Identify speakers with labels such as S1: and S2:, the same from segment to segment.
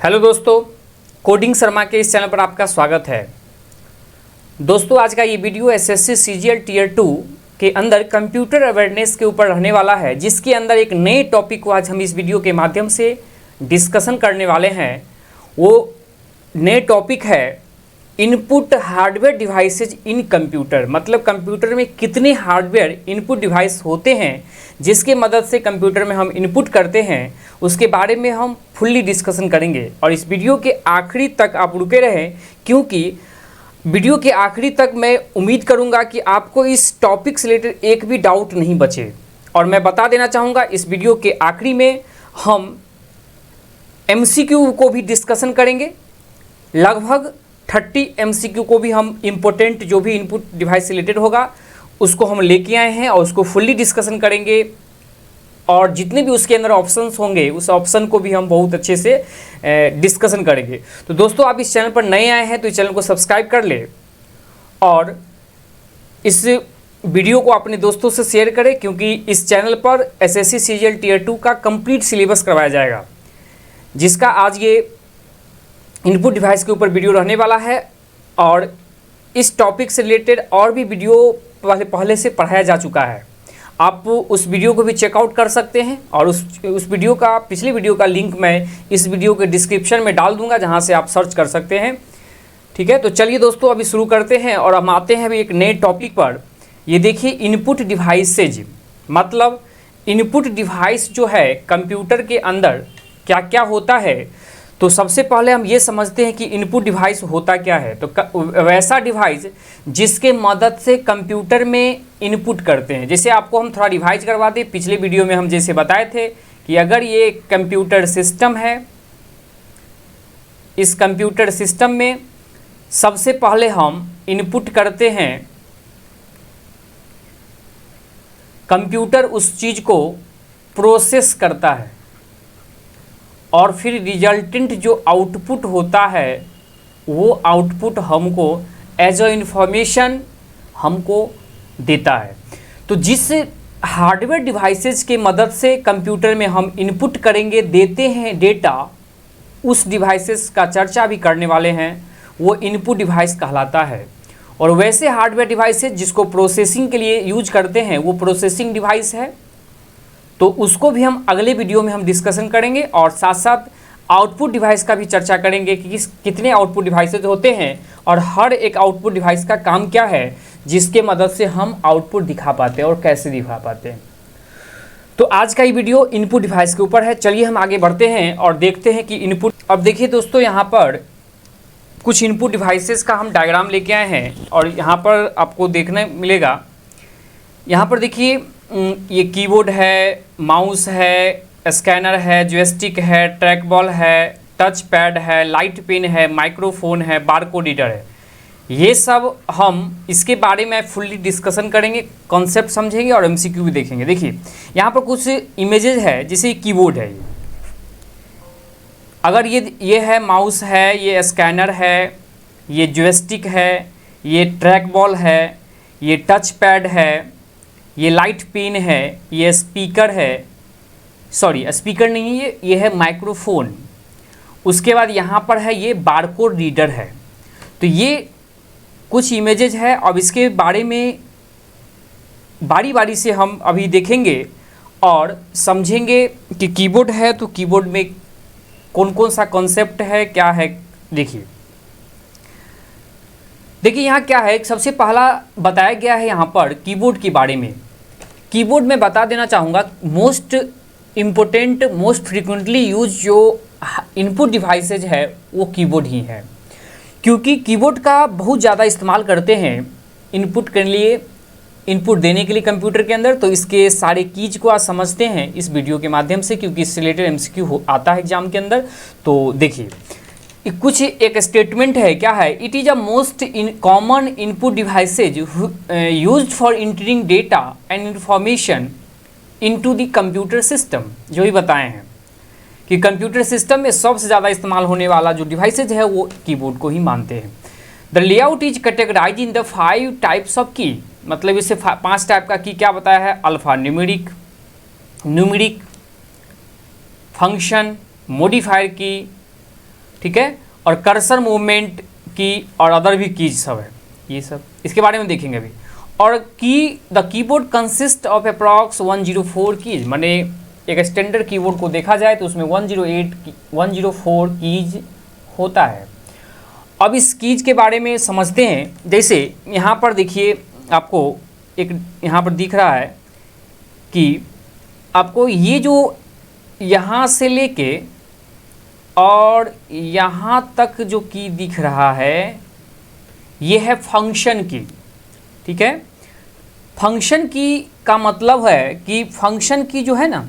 S1: Hello दोस्तों, coding Sharma के इस चैनल पर आपका स्वागत है। दोस्तों, आज का ये वीडियो एसएससी सीजीएल टीयर 2 के अंदर कंप्यूटर अवेयरनेस के ऊपर रहने वाला है, जिसके अंदर एक नए टॉपिक को आज हम इस वीडियो के माध्यम से डिस्कशन करने वाले हैं। वो नए टॉपिक है input hardware devices in computer. मतलब कंप्यूटर में कितने हार्डवेयर इनपुट डिवाइस होते हैं जिसके मदद से कंप्यूटर में हम इनपुट करते हैं, उसके बारे में हम फुल्ली डिस्कशन करेंगे। और इस वीडियो के आखिरी तक आप रुके रहें, क्योंकि वीडियो के आखिरी तक मैं उम्मीद करूंगा कि आपको इस टॉपिक से रिलेटेड एक भी डाउट नहीं बचे। और मैं बता देना चाहूँगा, इस वीडियो के आखिरी में हम MCQ को भी डिस्कशन करेंगे। लगभग 30 MCQ को भी हम इम्पोर्टेंट जो भी इनपुट डिवाइस से रिलेटेड होगा उसको हम लेके आए हैं और उसको फुल्ली डिस्कशन करेंगे। और जितने भी उसके अंदर ऑप्शंस होंगे उस ऑप्शन को भी हम बहुत अच्छे से डिस्कशन करेंगे। तो दोस्तों, आप इस चैनल पर नए आए हैं तो इस चैनल को सब्सक्राइब कर ले और इस वीडियो को अपने दोस्तों से शेयर करें, क्योंकि इस चैनल पर एसएससी सीजीएल टीयर 2 का कंप्लीट सिलेबस करवाया जाएगा, जिसका आज ये इनपुट डिवाइस के ऊपर वीडियो रहने वाला है। और इस टॉपिक से रिलेटेड और भी वीडियो पहले से पढ़ाया जा चुका है। आप उस वीडियो को भी चेकआउट कर सकते हैं और उस वीडियो का पिछले वीडियो का लिंक मैं इस वीडियो के डिस्क्रिप्शन में डाल दूंगा, जहां से आप सर्च कर सकते हैं। ठीक है, तो चलिए दोस्तों, अभी शुरू करते हैं और हम आते हैं अभी एक नए टॉपिक पर। ये देखिए, इनपुट डिवाइसेज। मतलब इनपुट डिवाइस जो है कंप्यूटर के अंदर क्या क्या होता है। तो सबसे पहले हम ये समझते हैं कि इनपुट डिवाइस होता क्या है। तो वैसा डिवाइस जिसके मदद से कंप्यूटर में इनपुट करते हैं। जैसे आपको हम थोड़ा रिवाइज करवा दें, पिछले वीडियो में हम जैसे बताए थे कि अगर ये कंप्यूटर सिस्टम है, इस कंप्यूटर सिस्टम में सबसे पहले हम इनपुट करते हैं, कंप्यूटर उस चीज़ को प्रोसेस करता है और फिर रिजल्टेंट जो आउटपुट होता है वो आउटपुट हमको एज अ इंफॉर्मेशन हमको देता है। तो जिस हार्डवेयर डिवाइसेस के मदद से कंप्यूटर में हम इनपुट करेंगे, देते हैं डेटा, उस डिवाइसेस का चर्चा भी करने वाले हैं। वो इनपुट डिवाइस कहलाता है। और वैसे हार्डवेयर डिवाइसेस जिसको प्रोसेसिंग के लिए यूज करते हैं वो प्रोसेसिंग डिवाइस है। तो उसको भी हम अगले वीडियो में हम डिस्कशन करेंगे और साथ साथ आउटपुट डिवाइस का भी चर्चा करेंगे कि कितने आउटपुट डिवाइसेज होते हैं और हर एक आउटपुट डिवाइस का काम क्या है, जिसके मदद से हम आउटपुट दिखा पाते हैं और कैसे दिखा पाते हैं। तो आज का ये वीडियो इनपुट डिवाइस के ऊपर है। चलिए हम आगे बढ़ते हैं और देखते हैं कि इनपुट। अब देखिए दोस्तों, यहाँ पर कुछ इनपुट डिवाइसेस का हम डायग्राम लेके आए हैं और यहाँ पर आपको देखने मिलेगा। यहाँ पर देखिए, ये कीबोर्ड है, माउस है, स्कैनर है, जॉयस्टिक है, ट्रैक बॉल है, टच पैड है, लाइट पेन है, माइक्रोफोन है, बारकोड रीडर है। ये सब हम इसके बारे में फुल्ली डिस्कशन करेंगे, कॉन्सेप्ट समझेंगे और MCQ भी देखेंगे। देखिए, यहाँ पर कुछ इमेजेस है, जैसे कीबोर्ड है। अगर ये है माउस है, ये स्कैनर है, ये जॉयस्टिक है, ये ट्रैक बॉल है, ये टच पैड है, ये लाइट पेन है, ये स्पीकर है, सॉरी स्पीकर नहीं है, ये है माइक्रोफोन। उसके बाद यहाँ पर है ये बारकोड रीडर है। तो ये कुछ इमेजेज है। अब इसके बारे में बारी बारी से हम अभी देखेंगे और समझेंगे कि कीबोर्ड है तो कीबोर्ड में कौन कौन सा कॉन्सेप्ट है, क्या है। देखिए यहाँ क्या है, सबसे पहला बताया गया है यहाँ पर कीबोर्ड के बारे में। कीबोर्ड में बता देना चाहूँगा, most important, most frequently use जो इनपुट डिवाइसेज है वो कीबोर्ड ही है, क्योंकि कीबोर्ड का बहुत ज़्यादा इस्तेमाल करते हैं इनपुट के लिए, इनपुट देने के लिए कंप्यूटर के अंदर। तो इसके सारे कीज को आप समझते हैं इस वीडियो के माध्यम से, क्योंकि इससे रिलेटेड MCQ आता है एग्जाम के अंदर। तो देखिए, कुछ एक स्टेटमेंट है, क्या है, it is a most common input devices used for entering data and information into the computer system. जो ही बताए हैं कि कंप्यूटर सिस्टम में सबसे ज़्यादा इस्तेमाल होने वाला जो डिवाइसेज है वो कीबोर्ड को ही मानते हैं। The layout is categorise in the 5 types of key. मतलब इसे 5 टाइप का की क्या बताया है, अल्फा न्यूमेरिक, फंक्शन, मॉडिफायर की, ठीक है, और कर्सर मूवमेंट की और अदर भी कीज सब है, ये सब इसके बारे में देखेंगे अभी। और the keyboard consist of approx 104 keys, माने एक स्टैंडर्ड कीबोर्ड को देखा जाए तो उसमें 104 कीज होता है। अब इस कीज के बारे में समझते हैं। जैसे यहाँ पर देखिए, आपको एक यहाँ पर दिख रहा है कि आपको ये जो यहाँ से लेके और यहाँ तक जो की दिख रहा है, ये है फंक्शन की, ठीक है। फंक्शन की का मतलब है कि फंक्शन की जो है ना,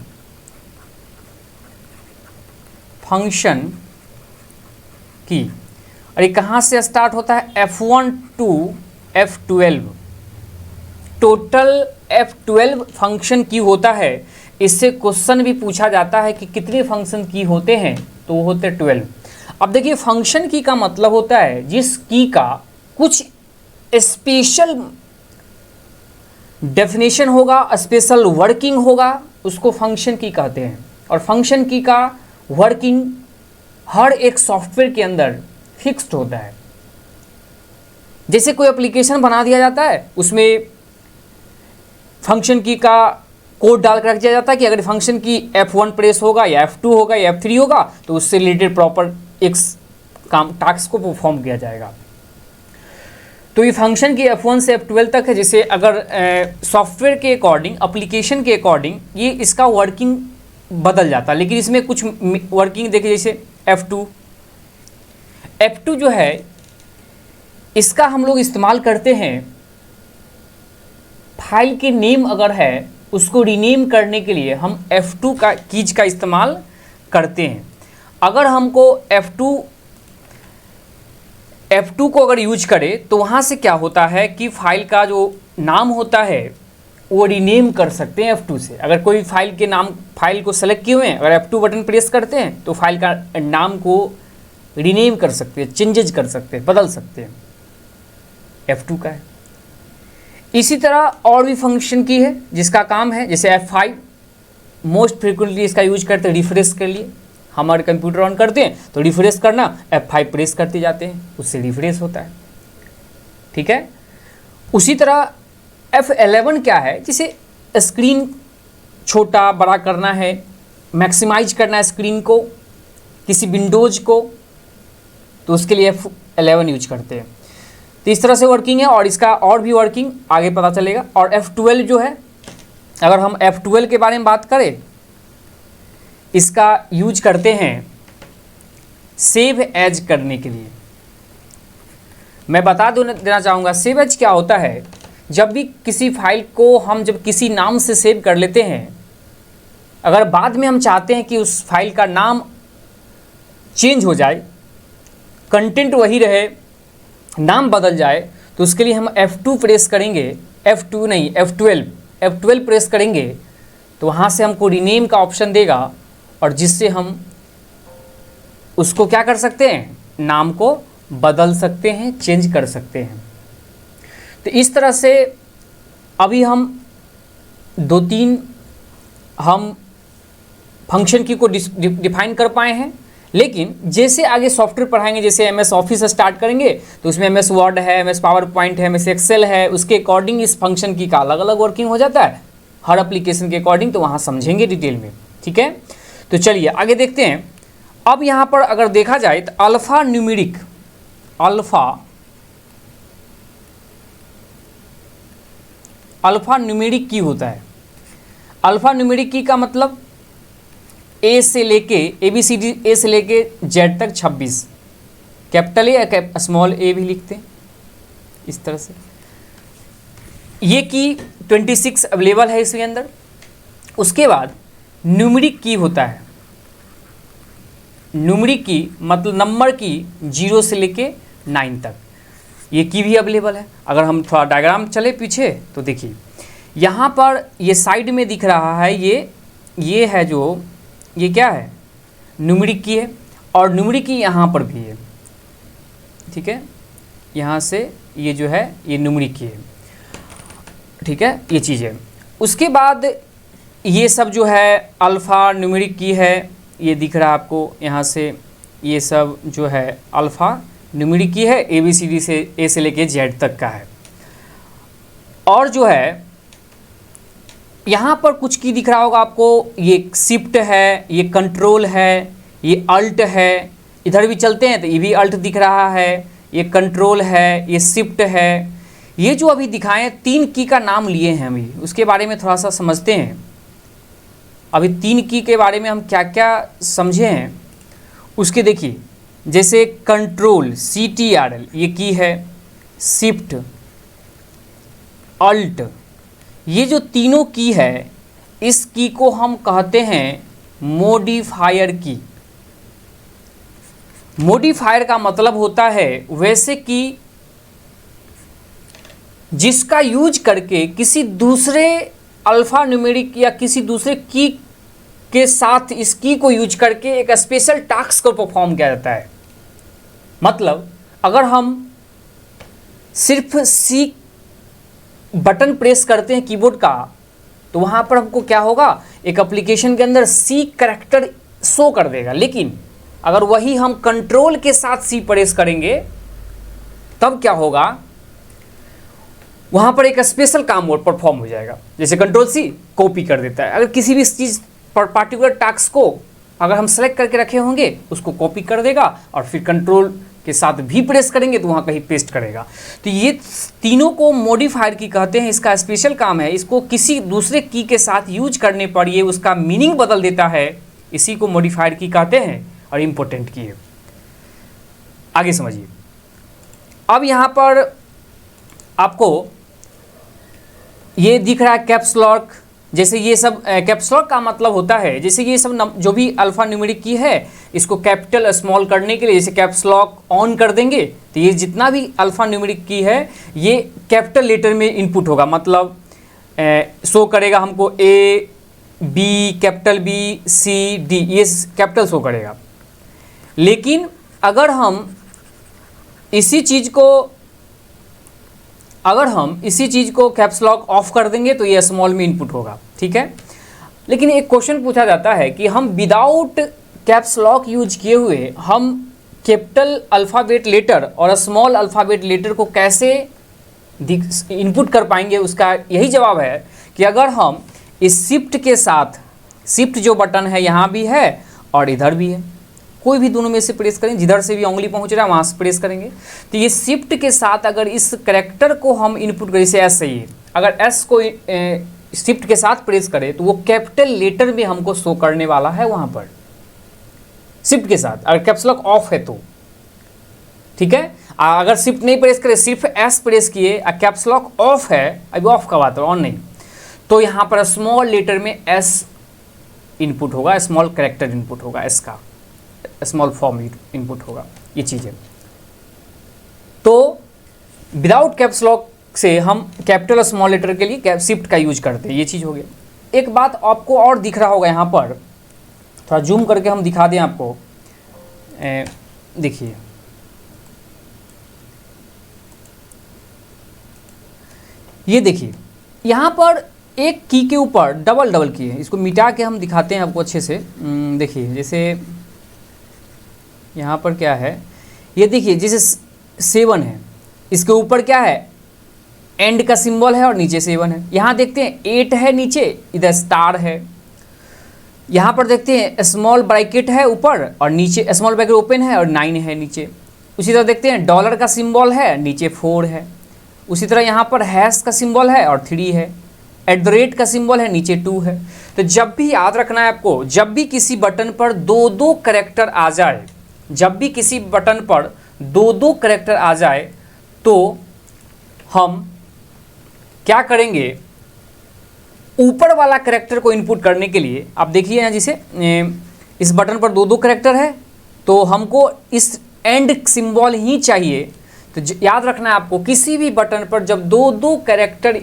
S1: फंक्शन की, और ये कहाँ से स्टार्ट होता है, F1 to F12, total F12 function की होता है। इससे क्वेश्चन भी पूछा जाता है कि कितने फंक्शन की होते हैं, तो वो होते हैं 12। अब देखिए, फंक्शन की का मतलब होता है जिस की का कुछ स्पेशल डेफिनेशन होगा, स्पेशल वर्किंग होगा, उसको फंक्शन की कहते हैं। और फंक्शन की का वर्किंग हर एक सॉफ्टवेयर के अंदर फिक्स्ड होता है। जैसे कोई एप्लीकेशन बना दिया जाता है, उसमें फंक्शन की का कोड डाल कर रख दिया जाता है कि अगर फंक्शन की F1 प्रेस होगा या F2 होगा या F3 होगा तो उससे रिलेटेड प्रॉपर एक काम टास्क को परफॉर्म किया जाएगा। तो ये फंक्शन की F1 से F12 तक है। जैसे अगर सॉफ्टवेयर के अकॉर्डिंग, एप्लीकेशन के अकॉर्डिंग ये इसका वर्किंग बदल जाता है, लेकिन इसमें कुछ वर्किंग देखिए, जैसे F2 जो है, इसका हम लोग इस्तेमाल करते हैं फाइल के नेम अगर है उसको रीनेम करने के लिए हम F2 का कीज का इस्तेमाल करते हैं। अगर हमको F2 को अगर यूज करें तो वहाँ से क्या होता है कि फाइल का जो नाम होता है वो रीनेम कर सकते हैं F2 से। अगर कोई फाइल के नाम, फाइल को सेलेक्ट किए हुए हैं, अगर F2 बटन प्रेस करते हैं तो फाइल का नाम को रीनेम कर सकते हैं, चेंजेज कर सकते हैं, बदल सकते हैं, F2 का है। इसी तरह और भी फंक्शन की है जिसका काम है, जैसे F5 मोस्ट फ्रिक्वेंटली इसका यूज करते हैं रिफ्रेश के लिए। हमारे कंप्यूटर ऑन करते हैं तो रिफ्रेश करना, F5 प्रेस करते जाते हैं, उससे रिफ्रेश होता है, ठीक है। उसी तरह F11 क्या है, जिसे स्क्रीन छोटा बड़ा करना है, मैक्सिमाइज करना है स्क्रीन को, किसी विंडोज़ को, तो उसके लिए F11 यूज करते हैं। तो इस तरह से वर्किंग है, और इसका और भी वर्किंग आगे पता चलेगा। और F12 जो है, अगर हम F12 के बारे में बात करें, इसका यूज करते हैं सेव एज करने के लिए। मैं बता देना चाहूँगा सेव एज क्या होता है। जब भी किसी फाइल को हम जब किसी नाम से सेव कर लेते हैं, अगर बाद में हम चाहते हैं कि उस फाइल का नाम चेंज हो जाए, कंटेंट वही रहे, नाम बदल जाए, तो उसके लिए हम F2 प्रेस करेंगे, F2 नहीं F12 प्रेस करेंगे, तो वहाँ से हमको रीनेम का ऑप्शन देगा, और जिससे हम उसको क्या कर सकते हैं, नाम को बदल सकते हैं, चेंज कर सकते हैं। तो इस तरह से अभी हम 2-3 हम फंक्शन की को डिफाइन कर पाए हैं। लेकिन जैसे आगे सॉफ्टवेयर पढ़ाएंगे, जैसे MS ऑफिस स्टार्ट करेंगे तो उसमें MS वर्ड है, MS पावर पॉइंट है, MS एक्सेल है, उसके अकॉर्डिंग इस फंक्शन की का अलग अलग वर्किंग हो जाता है हर एप्लीकेशन के अकॉर्डिंग। तो वहाँ समझेंगे डिटेल में, ठीक है। तो चलिए आगे देखते हैं। अब यहाँ पर अगर देखा जाए तो अल्फ़ा न्यूमेरिक की होता है। अल्फ़ा न्यूमेरिक की का मतलब A से लेके ABCD A से लेके Z तक 26, कैपिटल A या स्मॉल a भी लिखते हैं इस तरह से। ये की 26 अवेलेबल है इसके अंदर। उसके बाद न्यूमेरिक की होता है। न्यूमेरिक की मतलब नंबर की 0 से लेके 9 तक, ये की भी अवेलेबल है। अगर हम थोड़ा डायग्राम चले पीछे तो देखिए, यहाँ पर ये साइड में दिख रहा है, ये है जो ये क्या है, न्यूमेरिक की है, और न्यूमेरिक की यहाँ पर भी है, ठीक है। यहाँ से ये जो है ये न्यूमेरिक की है, ठीक है, ये चीज़ है। उसके बाद ये सब जो है अल्फ़ा न्यूमेरिक की है, ये दिख रहा है आपको यहाँ से, ये सब जो है अल्फ़ा न्यूमेरिक की है, ABCD से A से लेके Z तक का है। और जो है यहाँ पर कुछ की दिख रहा होगा आपको, ये शिफ्ट है, ये कंट्रोल है, ये अल्ट है। इधर भी चलते हैं तो ये भी अल्ट दिख रहा है, ये कंट्रोल है, ये शिफ्ट है। ये जो अभी दिखाएं 3 की का नाम लिए हैं अभी, उसके बारे में थोड़ा सा समझते हैं। अभी 3 की के बारे में हम क्या क्या समझे हैं उसके देखिए, जैसे कंट्रोल CTRL ये की है, शिफ्ट, अल्ट, ये जो तीनों की है इस की को हम कहते हैं मॉडिफायर की। मॉडिफायर का मतलब होता है वैसे कि जिसका यूज करके किसी दूसरे अल्फा न्यूमेरिक या किसी दूसरे की के साथ इस की को यूज करके एक स्पेशल टास्क को परफॉर्म किया जाता है। मतलब अगर हम सिर्फ सी बटन प्रेस करते हैं कीबोर्ड का तो वहाँ पर हमको क्या होगा, एक एप्लीकेशन के अंदर सी करैक्टर शो कर देगा। लेकिन अगर वही हम कंट्रोल के साथ सी प्रेस करेंगे तब क्या होगा, वहाँ पर एक स्पेशल काम और परफॉर्म हो जाएगा। जैसे कंट्रोल सी कॉपी कर देता है, अगर किसी भी चीज़ पर पार्टिकुलर टास्क को अगर हम सेलेक्ट करके रखे होंगे उसको कॉपी कर देगा और फिर कंट्रोल के साथ भी प्रेस करेंगे तो वहाँ कहीं पेस्ट करेगा। तो ये तीनों को मॉडिफायर की कहते हैं। इसका स्पेशल काम है, इसको किसी दूसरे की के साथ यूज करने पर ये उसका मीनिंग बदल देता है। इसी को मॉडिफायर की कहते हैं और इम्पोर्टेंट की है। आगे समझिए। अब यहाँ पर आपको ये दिख रहा है कैप्स लॉक। जैसे ये सब कैप्स लॉक का मतलब होता है, जैसे ये सब जो भी अल्फा न्यूमेरिक की है इसको कैपिटल स्मॉल करने के लिए जैसे कैप्स लॉक ऑन कर देंगे तो ये जितना भी अल्फा न्यूमेरिक की है ये कैपिटल लेटर में इनपुट होगा। मतलब शो करेगा हमको A B, capital B C D, ये कैपिटल शो करेगा। लेकिन अगर हम इसी चीज़ को कैप्स लॉक ऑफ कर देंगे तो ये स्मॉल में इनपुट होगा, ठीक है। लेकिन एक क्वेश्चन पूछा जाता है कि हम विदाउट कैप्स लॉक यूज किए हुए हम कैपिटल अल्फ़ाबेट लेटर और स्मॉल अल्फ़ाबेट लेटर को कैसे इनपुट कर पाएंगे। उसका यही जवाब है कि अगर हम इस शिफ्ट के साथ, शिफ्ट जो बटन है यहाँ भी है और इधर भी है, कोई भी दोनों में से प्रेस करें, जिधर से भी उंगली पहुंच रहा है वहाँ से प्रेस करेंगे तो ये शिफ्ट के साथ अगर इस करैक्टर को हम इनपुट करें, जैसे एस चाहिए, अगर एस को शिफ्ट के साथ प्रेस करें तो वो कैपिटल लेटर में हमको शो करने वाला है वहाँ पर शिफ्ट के साथ, अगर कैप्स लॉक ऑफ है तो, ठीक है। अगर शिफ्ट नहीं प्रेस करें, सिर्फ एस प्रेस किए, कैप्स लॉक ऑफ है, अभी ऑफ का बात है ऑन नहीं, तो यहाँ पर स्मॉल लेटर में एस इनपुट होगा, स्मॉल करैक्टर इनपुट होगा, एस का स्मॉल फॉर्म इनपुट होगा, ये चीज़ है। तो विदाउट कैप्स लॉक से हम कैपिटल स्मॉल लेटर के लिए शिफ्ट का यूज करते हैं, ये चीज़ हो गया। एक बात आपको और दिख रहा होगा यहाँ पर, थोड़ा जूम करके हम दिखा दें आपको, देखिए ये देखिए यहाँ पर एक की के ऊपर डबल की है, इसको मिटा के हम दिखाते हैं आपको अच्छे से। देखिए जैसे यहाँ पर क्या है, ये देखिए जैसे 7 है, इसके ऊपर क्या है, एंड का सिंबल है और नीचे 7 है। यहाँ देखते हैं 8 है नीचे, इधर स्टार है। यहाँ पर देखते हैं स्मॉल ब्रैकेट है ऊपर और नीचे स्मॉल ब्रैकेट ओपन है और 9 है नीचे। उसी तरह देखते हैं डॉलर का सिंबल है, नीचे 4 है। उसी तरह यहाँ पर हैश का सिंबल है और 3 है। @ का सिंबल है, नीचे 2 है। तो जब भी याद रखना है आपको, जब भी किसी बटन पर 2 कैरेक्टर आ जाए, जब भी किसी बटन पर 2 कैरेक्टर आ जाए तो हम क्या करेंगे, ऊपर वाला कैरेक्टर को इनपुट करने के लिए, आप देखिए यहाँ जैसे इस बटन पर 2 कैरेक्टर है तो हमको इस एंड सिंबल ही चाहिए। तो याद रखना है आपको, किसी भी बटन पर जब 2 कैरेक्टर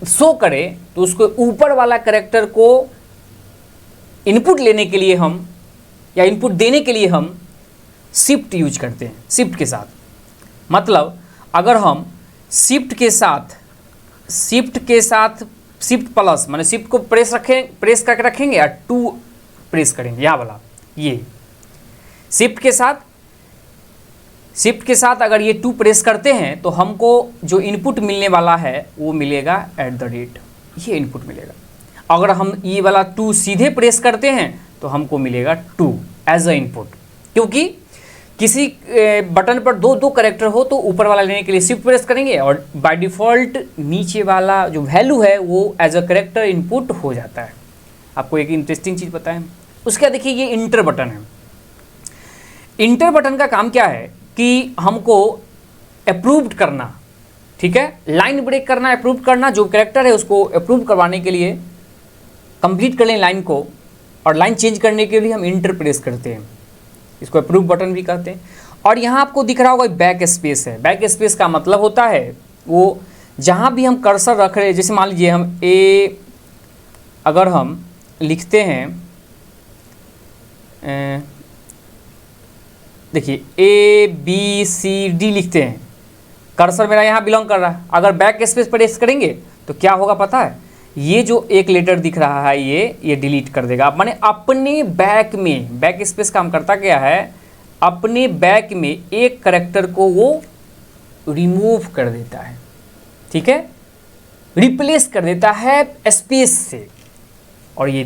S1: शो करे तो उसको ऊपर वाला कैरेक्टर को इनपुट लेने के लिए हम या इनपुट देने के लिए हम शिफ्ट यूज करते हैं, शिफ्ट के साथ। मतलब अगर हम शिफ्ट प्लस माने शिफ्ट को प्रेस करके रखेंगे या 2 प्रेस करेंगे, यहाँ वाला ये शिफ्ट के साथ अगर ये 2 प्रेस करते हैं तो हमको जो इनपुट मिलने वाला है वो मिलेगा @ ये इनपुट मिलेगा। अगर हम ये वाला 2 सीधे प्रेस करते हैं तो हमको मिलेगा 2 एज अ इनपुट, क्योंकि किसी बटन पर दो कैरेक्टर हो तो ऊपर वाला लेने के लिए शिफ्ट प्रेस करेंगे और बाय डिफ़ॉल्ट नीचे वाला जो वैल्यू है वो एज अ कैरेक्टर इनपुट हो जाता है। आपको एक इंटरेस्टिंग चीज़ पता है, उसका देखिए ये इंटर बटन है। इंटर बटन का काम क्या है कि हमको अप्रूव्ड करना, ठीक है, लाइन ब्रेक करना, अप्रूव करना, जो कैरेक्टर है उसको अप्रूव करवाने के लिए, कंप्लीट कर लें लाइन को, और लाइन चेंज करने के लिए हम इंटर प्रेस करते हैं, इसको अप्रूव बटन भी कहते हैं। और यहाँ आपको दिख रहा होगा बैक स्पेस है। बैक स्पेस का मतलब होता है वो जहाँ भी हम कर्सर रख रहे हैं, जैसे मान लीजिए हम अगर हम लिखते हैं, देखिए ABCD लिखते हैं, कर्सर मेरा यहाँ बिलोंग कर रहा है। अगर बैक स्पेस प्रेस करेंगे तो क्या होगा पता है, ये जो एक लेटर दिख रहा है ये डिलीट कर देगा। माने अपने बैक में, बैक स्पेस काम करता क्या है, अपने बैक में एक कैरेक्टर को वो रिमूव कर देता है, ठीक है, रिप्लेस कर देता है स्पेस से, और ये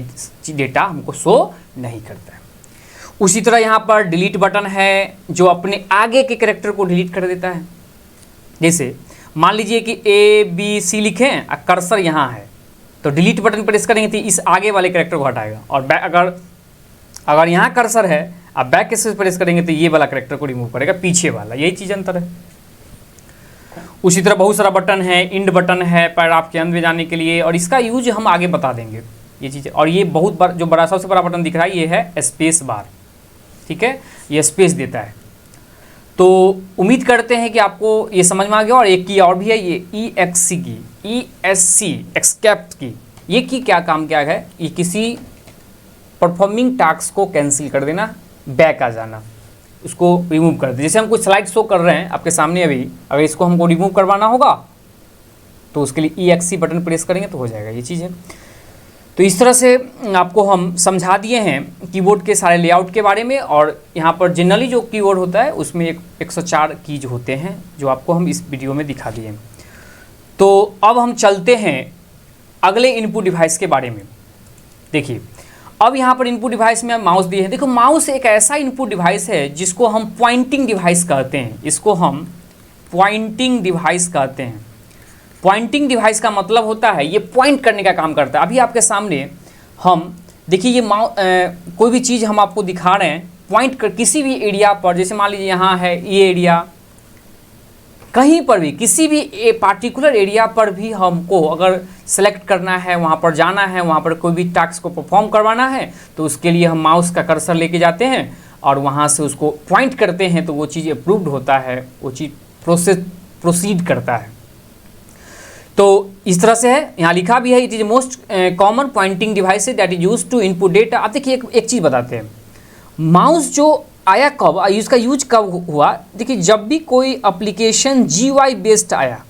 S1: डेटा हमको शो नहीं करता है। उसी तरह यहाँ पर डिलीट बटन है जो अपने आगे के कैरेक्टर को डिलीट कर देता है। जैसे मान लीजिए कि ABC लिखें और कर्सर यहाँ है, तो डिलीट बटन प्रेस करेंगे तो इस आगे वाले कैरेक्टर को हटाएगा, और अगर यहाँ कर्सर है आप बैक स्पेस प्रेस करेंगे तो ये वाला कैरेक्टर को रिमूव करेगा, पीछे वाला। यही चीज़ अंतर है। उसी तरह बहुत सारा बटन है, इंड बटन है पैराग्राफ के अंत में जाने के लिए, और इसका यूज हम आगे बता देंगे ये चीज़ें। और ये बहुत बार जो बड़ा सबसे बड़ा बटन दिख रहा है ये है स्पेस बार, ठीक है, ये स्पेस देता है। तो उम्मीद करते हैं कि आपको ये समझ में आ गया। और एक की और भी है, ये EXC की, ESC एक्सकेप्ट की। ये की क्या काम क्या है, ये किसी परफॉर्मिंग टास्क को कैंसिल कर देना, बैक आ जाना, उसको रिमूव कर दे। जैसे हम कुछ स्लाइड शो कर रहे हैं आपके सामने अभी, अगर इसको हमको रिमूव करवाना होगा तो उसके लिए EXC बटन प्रेस करेंगे तो हो जाएगा, ये चीज़ है। तो इस तरह से आपको हम समझा दिए हैं कीबोर्ड के सारे लेआउट के बारे में। और यहाँ पर जनरली जो कीबोर्ड होता है उसमें 104 कीज होते हैं जो आपको हम इस वीडियो में दिखा दिए। तो अब हम चलते हैं अगले इनपुट डिवाइस के बारे में। देखिए अब यहाँ पर इनपुट डिवाइस में माउस दिए हैं। देखो माउस एक ऐसा इनपुट डिवाइस है जिसको हम पॉइंटिंग डिवाइस कहते हैं, इसको हम पॉइंटिंग डिवाइस कहते हैं। पॉइंटिंग डिवाइस का मतलब होता है ये पॉइंट करने का काम करता है। अभी आपके सामने हम देखिए ये कोई भी चीज़ हम आपको दिखा रहे हैं, पॉइंट कर किसी भी एरिया पर, जैसे मान लीजिए यहाँ है ये एरिया, कहीं पर भी किसी भी पार्टिकुलर एरिया पर भी हमको अगर सेलेक्ट करना है, वहाँ पर जाना है, वहाँ पर कोई भी टास्क को परफॉर्म करवाना है, तो उसके लिए हम माउस का कर्सर लेके जाते हैं और वहाँ से उसको पॉइंट करते हैं तो वो चीज़ अप्रूव्ड होता है, वो चीज़ प्रोसीड करता है। तो इस तरह से है, यहाँ लिखा भी है it is most common pointing device that is use to input data. अब देखिए एक चीज़ बताते हैं, माउस जो आया कब, इसका यूज कब हुआ। देखिए जब भी कोई एप्लीकेशन GUI बेस्ड आया,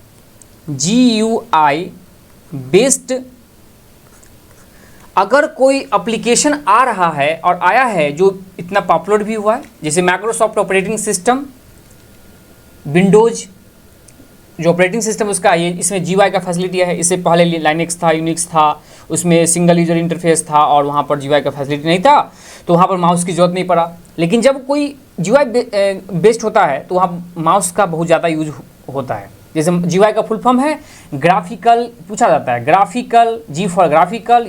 S1: GUI बेस्ड अगर कोई एप्लीकेशन आ रहा है और आया है जो इतना पॉपुलर भी हुआ है, जैसे माइक्रोसॉफ्ट ऑपरेटिंग सिस्टम, विंडोज जो ऑपरेटिंग सिस्टम उसका ये, इसमें GUI का फैसिलिटी है। इससे पहले लाइनेक्स था, यूनिक्स था, उसमें सिंगल यूजर इंटरफेस था और वहाँ पर GUI का फैसिलिटी नहीं था, तो वहाँ पर माउस की ज़रूरत नहीं पड़ा। लेकिन जब कोई GUI बेस्ड होता है तो वहाँ माउस का बहुत ज़्यादा यूज होता है। जैसे GUI का फुल फॉर्म है ग्राफिकल, पूछा जाता है graphical, G for graphical,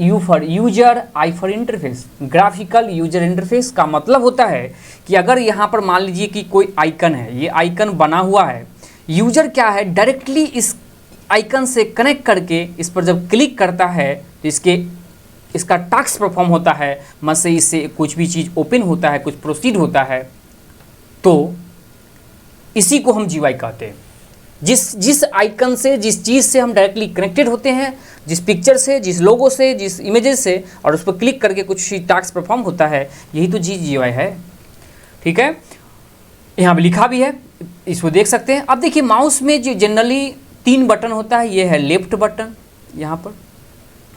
S1: U for user, I for interface. Graphical user interface का मतलब होता है कि अगर यहाँ पर मान लीजिए कि कोई आइकन है, ये आइकन बना हुआ है, यूजर क्या है डायरेक्टली इस आइकन से कनेक्ट करके इस पर जब क्लिक करता है तो इसका टास्क परफॉर्म होता है, मतलब इससे कुछ भी चीज़ ओपन होता है, कुछ प्रोसीड होता है, तो इसी को हम GUI कहते हैं। जिस आइकन से, जिस चीज़ से हम डायरेक्टली कनेक्टेड होते हैं, जिस पिक्चर से, जिस लोगो से, जिस इमेजेस से, और उस पर क्लिक करके कुछ टास्क परफॉर्म होता है, यही तो GUI है। ठीक है, यहाँ पर लिखा भी है, इसको देख सकते हैं। अब देखिए माउस में जो जनरली 3 बटन होता है, ये है लेफ्ट बटन यहाँ पर,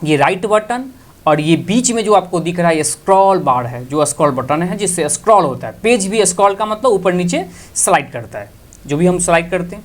S1: ये राइट बटन और ये बीच में जो आपको दिख रहा है ये स्क्रॉल बार है, जो स्क्रॉल बटन है जिससे स्क्रॉल होता है। पेज भी स्क्रॉल का मतलब ऊपर नीचे स्लाइड करता है, जो भी हम स्लाइड करते हैं।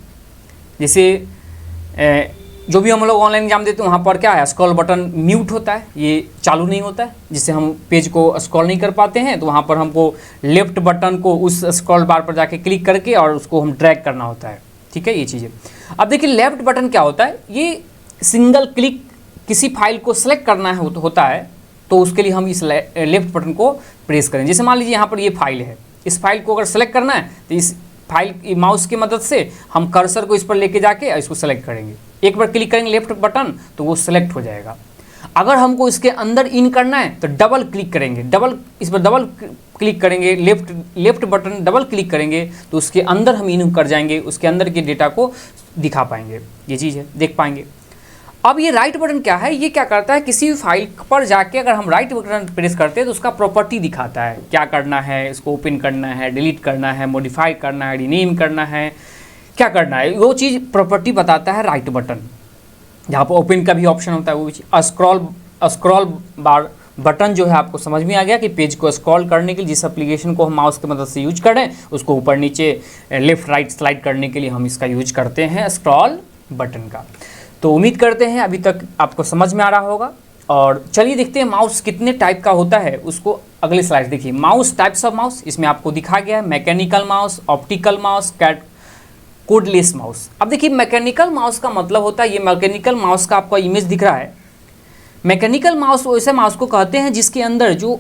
S1: जैसे जो भी हम लोग ऑनलाइन एग्जाम देते हैं वहाँ पर क्या है, स्क्रॉल बटन म्यूट होता है, ये चालू नहीं होता है, जिससे हम पेज को स्क्रॉल नहीं कर पाते हैं। तो वहाँ पर हमको लेफ्ट बटन को उस स्क्रॉल बार पर जाके क्लिक करके और उसको हम ड्रैग करना होता है। ठीक है, ये चीज़ें। अब देखिए लेफ्ट बटन क्या होता है, ये सिंगल क्लिक किसी फाइल को सिलेक्ट करना है होता है, तो उसके लिए हम इस लेफ्ट बटन को प्रेस करें। जैसे मान लीजिए यहाँ पर ये फाइल है, इस फाइल को अगर सेलेक्ट करना है तो इस फाइल माउस की मदद से हम कर्सर को इस पर लेके जाके इसको सेलेक्ट करेंगे। एक बार क्लिक करेंगे लेफ्ट बटन तो वो सेलेक्ट हो जाएगा। अगर हमको इसके अंदर इन करना है तो डबल क्लिक करेंगे, इस पर डबल क्लिक करेंगे, लेफ्ट बटन डबल क्लिक करेंगे तो उसके अंदर हम इन कर जाएंगे, उसके अंदर के डेटा को दिखा पाएंगे। ये चीज़ है, देख पाएंगे। अब ये राइट बटन क्या है, ये क्या करता है, किसी भी फाइल पर जाके अगर हम राइट बटन प्रेस करते हैं तो उसका प्रॉपर्टी दिखाता है, क्या करना है, इसको ओपन करना है, डिलीट करना है, मॉडिफाई करना है, रीनेम करना है, क्या करना है, वो चीज़ प्रॉपर्टी बताता है राइट बटन। जहाँ पर ओपन का भी ऑप्शन होता है वो भी। स्क्रॉल बार बटन जो है आपको समझ में आ गया कि पेज को स्क्रॉल करने के लिए जिस एप्लीकेशन को हम माउस की मदद से यूज कर रहे हैं उसको ऊपर नीचे लेफ्ट राइट स्लाइड करने के लिए हम इसका यूज करते हैं स्क्रॉल बटन का। तो उम्मीद करते हैं अभी तक आपको समझ में आ रहा होगा। और चलिए देखते हैं माउस कितने टाइप का होता है उसको। अगले स्लाइड देखिए, माउस टाइप्स ऑफ माउस, इसमें आपको दिखा गया है mechanical mouse, optical mouse, cordless mouse. अब देखिए मैकेनिकल माउस का मतलब होता है, ये मैकेनिकल माउस का आपको इमेज दिख रहा है। मैकेनिकल माउस वैसे माउस को कहते हैं जिसके अंदर जो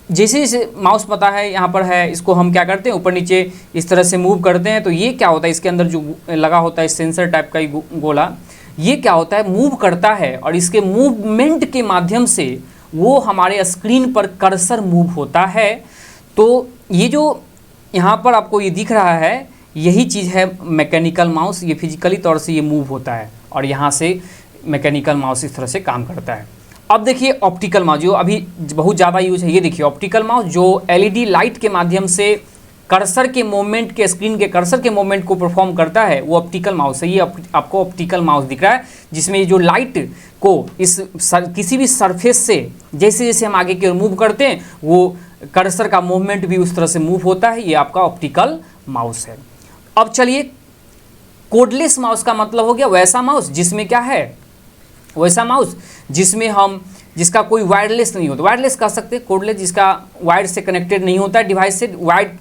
S1: जैसे जैसे माउस पता है यहाँ पर है, इसको हम क्या करते हैं ऊपर नीचे इस तरह से मूव करते हैं तो ये क्या होता है, इसके अंदर जो लगा होता है सेंसर टाइप का ही गोला, ये क्या होता है, मूव करता है और इसके मूवमेंट के माध्यम से वो हमारे स्क्रीन पर कर्सर मूव होता है। तो ये जो यहाँ पर आपको ये दिख रहा है यही चीज़ है मैकेनिकल माउस। ये फिजिकली तौर से ये मूव होता है और यहाँ से मैकेनिकल माउस इस तरह से काम करता है। अब देखिए ऑप्टिकल माउस जो अभी बहुत ज़्यादा यूज है, ये देखिए ऑप्टिकल माउस जो एलईडी लाइट के माध्यम से कर्सर के मूवमेंट के स्क्रीन के कर्सर के मूवमेंट को परफॉर्म करता है, वो ऑप्टिकल माउस है। ये आपको ऑप्टिकल माउस दिख रहा है जिसमें जो लाइट को किसी भी सरफेस से जैसे जैसे हम आगे की ओर मूव करते हैं वो कर्सर का मूवमेंट भी उस तरह से मूव होता है। ये आपका ऑप्टिकल माउस है। अब चलिए कोडलेस माउस का मतलब हो गया वैसा माउस जिसमें क्या है, वैसा माउस जिसका कोई वायरलेस नहीं होता, वायरलेस कह सकते हैं, कोडलेस जिसका वायर से कनेक्टेड नहीं होता है, डिवाइस से वायर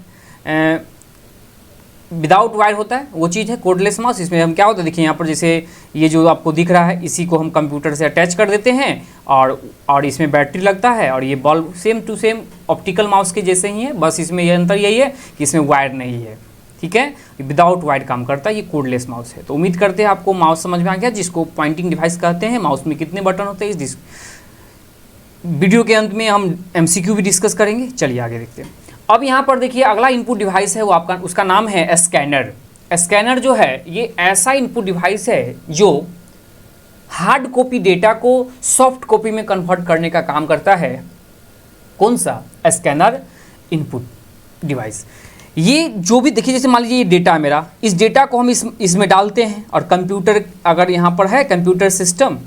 S1: विदाउट वायर होता है, वो चीज़ है कोडलेस माउस। इसमें हम क्या होता है देखिए यहाँ पर जैसे ये जो आपको दिख रहा है इसी को हम कंप्यूटर से अटैच कर देते हैं और इसमें बैटरी लगता है और ये bulb same to same optical mouse के जैसे ही है, बस इसमें ये अंतर यही है कि इसमें वायर नहीं है। ठीक है, विदाउट वायर काम करता है, ये कोडलेस माउस है। तो उम्मीद करते हैं आपको माउस समझ में आ गया, जिसको पॉइंटिंग डिवाइस कहते हैं। माउस में कितने बटन होते हैं इस वीडियो के अंत में हम एमसीक्यू भी डिस्कस करेंगे। चलिए आगे देखते हैं। अब यहाँ पर देखिए अगला इनपुट डिवाइस है वो आपका, उसका नाम है स्कैनर। स्कैनर जो है ये ऐसा इनपुट डिवाइस है जो हार्ड कॉपी डेटा को सॉफ्ट कॉपी में कन्वर्ट करने का काम करता है। कौन सा? Scanner input device. ये जो भी देखिए जैसे मान लीजिए ये डेटा है मेरा, इस डेटा को हम इसमें डालते हैं और कंप्यूटर अगर यहाँ पर है कंप्यूटर सिस्टम,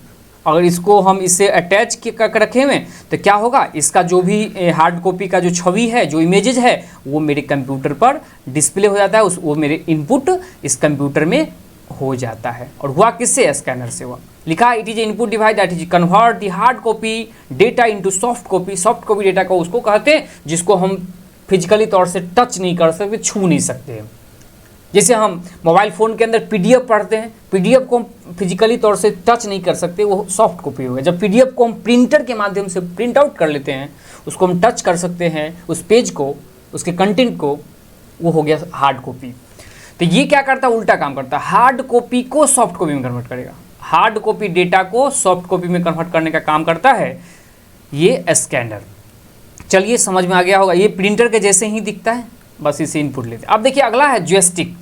S1: अगर इसको हम इससे अटैच कर रखे हुए तो क्या होगा, इसका जो भी हार्ड कॉपी का जो छवि है, जो इमेजेस है वो मेरे कंप्यूटर पर डिस्प्ले हो जाता है, वो मेरे इनपुट इस कंप्यूटर में हो जाता है। और हुआ किससे? स्कैनर से हुआ। लिखा it is input device that is convert the hard copy data into soft copy. Soft copy data को उसको कहते हैं जिसको हम फिजिकली तौर से टच नहीं कर सकते, छू नहीं सकते। जैसे हम मोबाइल फ़ोन के अंदर पीडीएफ पढ़ते हैं, पीडीएफ को हम फिजिकली तौर से टच नहीं कर सकते, वो सॉफ्ट कॉपी हो गया। जब पीडीएफ को हम प्रिंटर के माध्यम से प्रिंट आउट कर लेते हैं, उसको हम टच कर सकते हैं, उस पेज को, उसके कंटेंट को, वो हो गया हार्ड कॉपी। तो ये क्या करता है? उल्टा काम करता है, हार्ड कॉपी को सॉफ्ट कॉपी में कन्वर्ट करेगा। हार्ड कॉपी डेटा को सॉफ्ट कॉपी में कन्वर्ट करने का काम करता है ये स्कैनर। चलिए समझ में आ गया होगा, ये प्रिंटर के जैसे ही दिखता है, बस इसे इनपुट लेते हैं। अब देखिए अगला है जॉयस्टिक।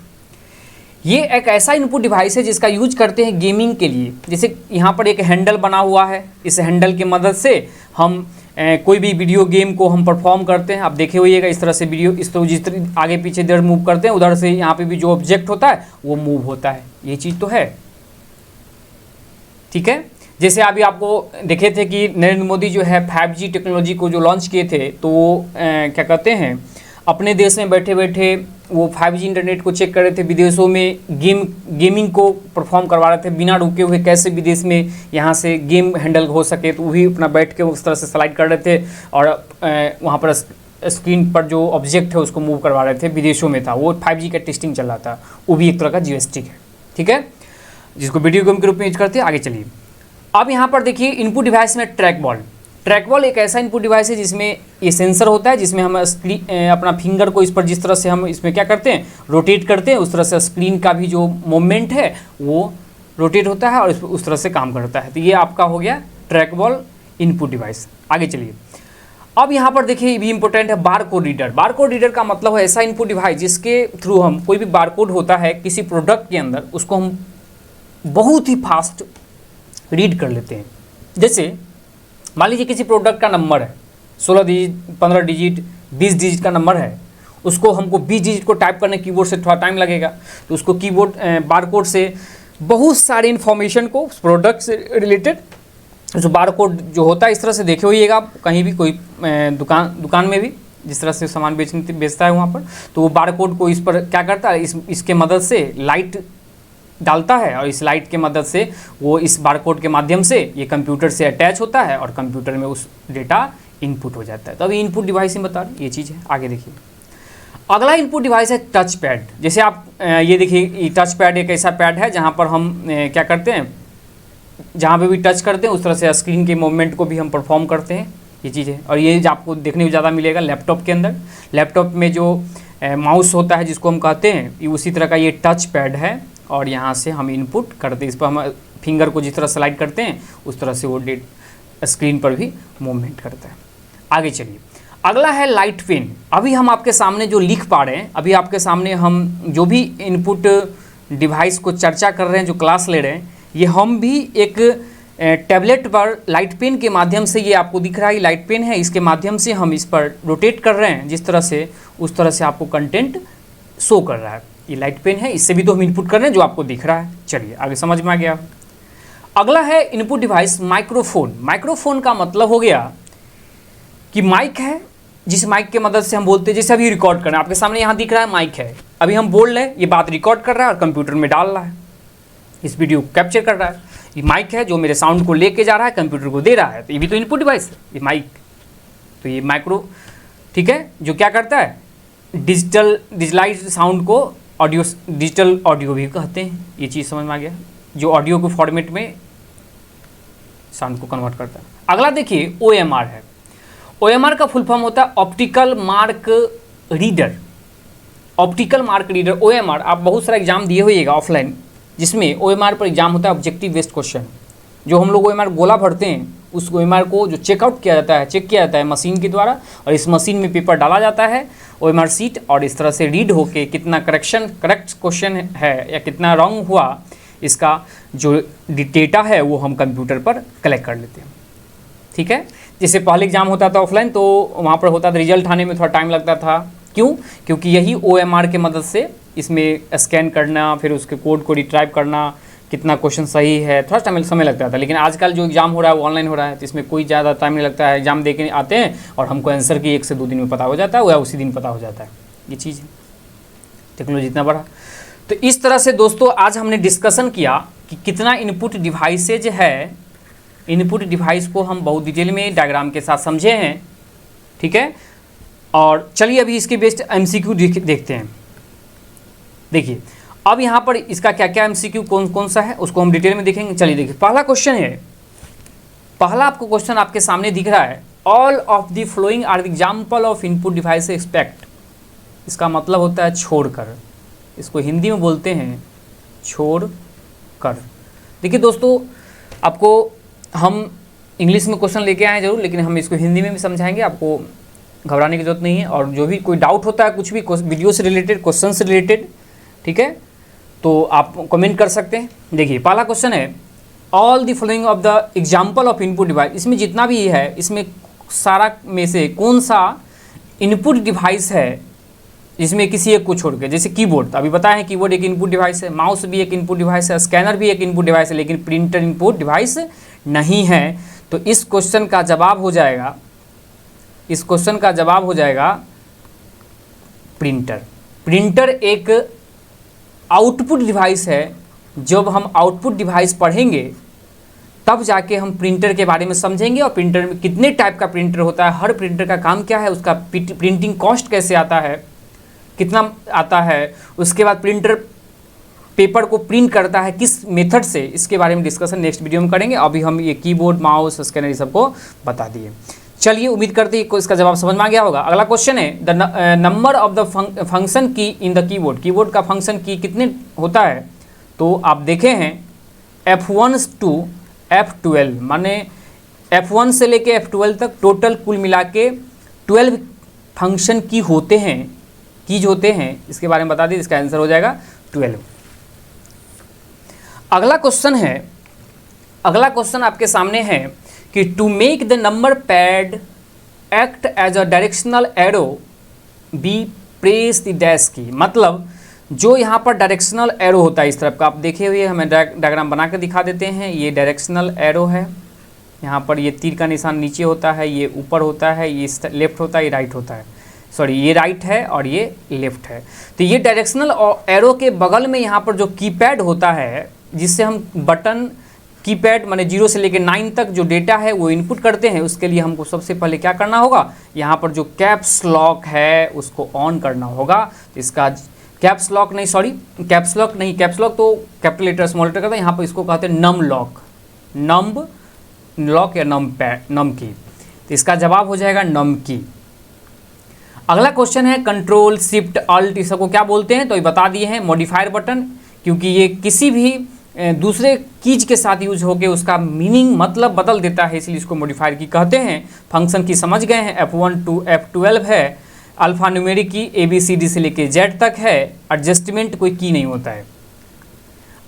S1: ये एक ऐसा इनपुट डिवाइस है जिसका यूज करते हैं गेमिंग के लिए। जैसे यहाँ पर एक हैंडल बना हुआ है, इस हैंडल की मदद से हम कोई भी वीडियो गेम को हम परफॉर्म करते हैं। आप देखे होइएगा इस तरह से वीडियो, इस तरह जिस तरह आगे पीछे इधर मूव करते हैं उधर से यहाँ पे भी जो ऑब्जेक्ट होता है वो मूव होता है। ये चीज़ तो है, ठीक है। जैसे अभी आपको देखे थे कि नरेंद्र मोदी जो है 5G टेक्नोलॉजी को जो लॉन्च किए थे, तो वो क्या कहते हैं, अपने देश में बैठे बैठे वो 5G इंटरनेट को चेक कर रहे थे, विदेशों में गेमिंग को परफॉर्म करवा रहे थे बिना रुके हुए, कैसे विदेश में यहाँ से गेम हैंडल हो सके, तो वही अपना बैठ के उस तरह से स्लाइड कर रहे थे और वहाँ पर स्क्रीन पर जो ऑब्जेक्ट है उसको मूव करवा रहे थे, विदेशों में था वो 5G का टेस्टिंग चल रहा था, वो भी एक तरह का जियोस्टिक है, ठीक है, जिसको वीडियो गेम के रूप में यूज करते हैं। आगे चलिए, अब यहाँ पर देखिए इनपुट डिवाइस में ट्रैक बॉल एक ऐसा इनपुट डिवाइस है जिसमें ये सेंसर होता है, जिसमें हम अपना फिंगर को इस पर जिस तरह से हम इसमें क्या करते हैं, रोटेट करते हैं, उस तरह से स्क्रीन का भी जो मूवमेंट है वो रोटेट होता है और उस तरह से काम करता है। तो ये आपका हो गया ट्रैक बॉल इनपुट डिवाइस। आगे चलिए, अब यहाँ पर देखिए ये भी इंपॉर्टेंट है, बारकोड रीडर। बारकोड रीडर का मतलब है ऐसा इनपुट डिवाइस जिसके थ्रू हम कोई भी बारकोड होता है किसी प्रोडक्ट के अंदर, उसको हम बहुत ही फास्ट रीड कर लेते हैं। जैसे मान लीजिए किसी प्रोडक्ट का नंबर है 16 डिजिट, 15 डिजिट, 20 डिजिट का नंबर है, उसको हमको 20 डिजिट को टाइप करने कीबोर्ड से थोड़ा टाइम लगेगा, तो उसको कीबोर्ड बारकोड से बहुत सारी इन्फॉर्मेशन को उस प्रोडक्ट से रिलेटेड जो बारकोड जो होता है, इस तरह से देखे होइएगा कहीं भी कोई दुकान में भी जिस तरह से सामान बेचता है वहाँ पर, तो वो बारकोड को इस पर क्या करता है, इसके मदद से लाइट डालता है और इस लाइट के मदद से वो इस बारकोड के माध्यम से ये कंप्यूटर से अटैच होता है और कंप्यूटर में उस डेटा इनपुट हो जाता है। तो अभी इनपुट डिवाइस ही बता रहे ये चीज़ है। आगे देखिए, अगला इनपुट डिवाइस है टच पैड। जैसे आप ये देखिए, ये टच पैड एक ऐसा पैड है जहाँ पर हम क्या करते हैं, जहाँ पे भी टच करते हैं उस तरह से स्क्रीन के मूवमेंट को भी हम परफॉर्म करते हैं, ये चीज़ है। और ये आपको देखने में ज़्यादा मिलेगा लैपटॉप के अंदर। लैपटॉप में जो माउस होता है जिसको हम कहते हैं, ये उसी तरह का ये टच पैड है और यहाँ से हम इनपुट करते हैं, इस पर हम फिंगर को जिस तरह स्लाइड करते हैं उस तरह से वो स्क्रीन पर भी मूवमेंट करता है। आगे चलिए, अगला है लाइट पेन। अभी हम आपके सामने जो लिख पा रहे हैं, अभी आपके सामने हम जो भी इनपुट डिवाइस को चर्चा कर रहे हैं, जो क्लास ले रहे हैं, ये हम भी एक टैबलेट पर लाइट पेन के माध्यम से, ये आपको दिख रहा है लाइट पेन है, इसके माध्यम से हम इस पर रोटेट कर रहे हैं जिस तरह से, उस तरह से आपको कंटेंट शो कर रहा है। ये लाइट पेन है, इससे भी तो हम इनपुट कर रहे हैं जो आपको दिख रहा है। चलिए आगे समझ में आ गया। अगला है इनपुट डिवाइस माइक्रोफोन। माइक्रोफोन का मतलब हो गया कि माइक है, जिस माइक के मदद से हम बोलते हैं, जैसे अभी रिकॉर्ड करना है, आपके सामने यहाँ दिख रहा है माइक है, अभी हम बोल रहे हैं, ये बात रिकॉर्ड कर रहा है और कंप्यूटर में डाल रहा है, इस वीडियो को कैप्चर कर रहा है। ये माइक है जो मेरे साउंड को लेके जा रहा है, कंप्यूटर को दे रहा है, तो ये भी तो इनपुट डिवाइस है, ये माइक। तो ये माइक्रो, ठीक है, जो क्या करता है, डिजिटलाइज साउंड को ऑडियो, डिजिटल ऑडियो भी कहते हैं, ये चीज़ समझ में आ गया, जो ऑडियो को फॉर्मेट में साउंड को कन्वर्ट करता है। अगला देखिए OMR है। OMR का फुल फॉर्म होता है optical mark reader. Optical mark reader OMR, आप बहुत सारा एग्जाम दिए होइएगा ऑफलाइन, जिसमें OMR पर एग्जाम होता है ऑब्जेक्टिव बेस्ड क्वेश्चन। जो हम लोग OMR गोला भरते हैं, उस OMR को जो चेकआउट किया जाता है, चेक किया जाता है मशीन के द्वारा, और इस मशीन में पेपर डाला जाता है OMR सीट, और इस तरह से रीड होके कितना करेक्ट क्वेश्चन है या कितना रॉन्ग हुआ, इसका जो डेटा है वो हम कंप्यूटर पर कलेक्ट कर लेते हैं। ठीक है, जैसे पहले एग्जाम होता था ऑफलाइन, तो वहाँ पर होता था रिजल्ट आने में थोड़ा टाइम लगता था। क्यों? क्योंकि यही OMR के मदद से इसमें स्कैन करना, फिर उसके कोड को रिट्राइव करना, कितना क्वेश्चन सही है, थोड़ा समय लगता था। लेकिन आजकल जो एग्जाम हो रहा है वो ऑनलाइन हो रहा है, तो इसमें कोई ज़्यादा टाइम नहीं लगता है। एग्जाम दे के आते हैं और हमको आंसर की 1 से 2 दिन में पता हो जाता है, या उसी दिन पता हो जाता है। ये चीज़ है, टेक्नोलॉजी इतना बड़ा। तो इस तरह से दोस्तों आज हमने डिस्कशन किया कि कितना इनपुट डिवाइसेज है। इनपुट डिवाइस को हम बहुत डिटेल में डायग्राम के साथ समझे हैं, ठीक है। और चलिए अभी इसके बेस्ड MCQ देखते हैं। देखिए अब यहाँ पर इसका क्या क्या MCQ कौन सा है उसको हम डिटेल में देखेंगे। चलिए देखिए, पहला क्वेश्चन है, पहला आपको क्वेश्चन आपके सामने दिख रहा है, all of the following are the example of input device except. इसका मतलब होता है छोड़कर, इसको हिंदी में बोलते हैं छोड़ कर। देखिए दोस्तों, आपको हम इंग्लिश में क्वेश्चन लेके आए जरूर, लेकिन हम इसको हिंदी में भी समझाएंगे, आपको घबराने की जरूरत नहीं है। और जो भी कोई डाउट होता है, कुछ भी वीडियो से रिलेटेड, क्वेश्चन से रिलेटेड, ठीक है, तो आप कमेंट कर सकते हैं। देखिए पहला क्वेश्चन है, all the following of the example of input device. इसमें जितना भी है, इसमें सारा में से कौन सा इनपुट डिवाइस है जिसमें किसी एक को छोड़ के, जैसे कीबोर्ड, अभी बताया है कीबोर्ड एक इनपुट डिवाइस है, माउस भी एक इनपुट डिवाइस है, स्कैनर भी एक इनपुट डिवाइस है, लेकिन प्रिंटर इनपुट डिवाइस नहीं है, तो इस क्वेश्चन का जवाब हो जाएगा प्रिंटर। प्रिंटर एक आउटपुट डिवाइस है। जब हम आउटपुट डिवाइस पढ़ेंगे तब जाके हम प्रिंटर के बारे में समझेंगे, और प्रिंटर में कितने टाइप का प्रिंटर होता है, हर प्रिंटर का काम क्या है, उसका प्रिंटिंग कॉस्ट कैसे आता है, कितना आता है, उसके बाद प्रिंटर पेपर को प्रिंट करता है किस मेथड से, इसके बारे में डिस्कशन नेक्स्ट वीडियो में करेंगे। अभी हम ये कीबोर्ड, माउस, स्कैनर ये सबको बता दिए। चलिए, उम्मीद करते हैं इसका जवाब समझ में आ गया होगा। अगला क्वेश्चन है the number of the function की इन द कीबोर्ड। कीबोर्ड का फंक्शन की कितने होता है, तो आप देखे हैं F1 to F12, माने F1 से लेके F12 तक टोटल कुल मिला के 12 फंक्शन की होते हैं, कीज होते हैं। इसके बारे में बता दी, इसका आंसर हो जाएगा 12। अगला क्वेश्चन आपके सामने है कि to make the number pad act as a directional arrow be press the dash key. मतलब जो यहाँ पर डायरेक्शनल एरो होता है इस तरफ का, आप देखे हुए हमें डायग्राम बना के दिखा देते हैं। ये डायरेक्शनल एरो है, यहाँ पर ये तीर का निशान नीचे होता है, ये ऊपर होता है, ये लेफ्ट होता है, ये राइट होता है, सॉरी ये राइट है और ये लेफ्ट है। तो ये डायरेक्शनल एरो के बगल में यहाँ पर जो कीपैड होता है, जिससे हम बटन कीपैड माने 0 से लेकर 9 तक जो डेटा है वो इनपुट करते हैं, उसके लिए हमको सबसे पहले क्या करना होगा, यहाँ पर जो कैप्स लॉक है उसको ऑन करना होगा। तो इसका कैप्स लॉक तो कैपिटल लेटर स्मॉल लेटर करता है, यहाँ पर इसको कहते हैं नम लॉक या नम की। तो इसका जवाब हो जाएगा नम की। अगला क्वेश्चन है कंट्रोल शिफ्ट अल्ट, इस सबको क्या बोलते हैं, तो ये बता दिए हैं मॉडिफायर बटन, क्योंकि ये किसी भी दूसरे कीज के साथ यूज होकर उसका मीनिंग मतलब बदल देता है, इसलिए इसको मॉडिफायर की कहते हैं। फंक्शन की समझ गए हैं, F1 to F12 है, अल्फा न्यूमेरिक की ABCD से लेके Z तक है, एडजस्टमेंट कोई की नहीं होता है।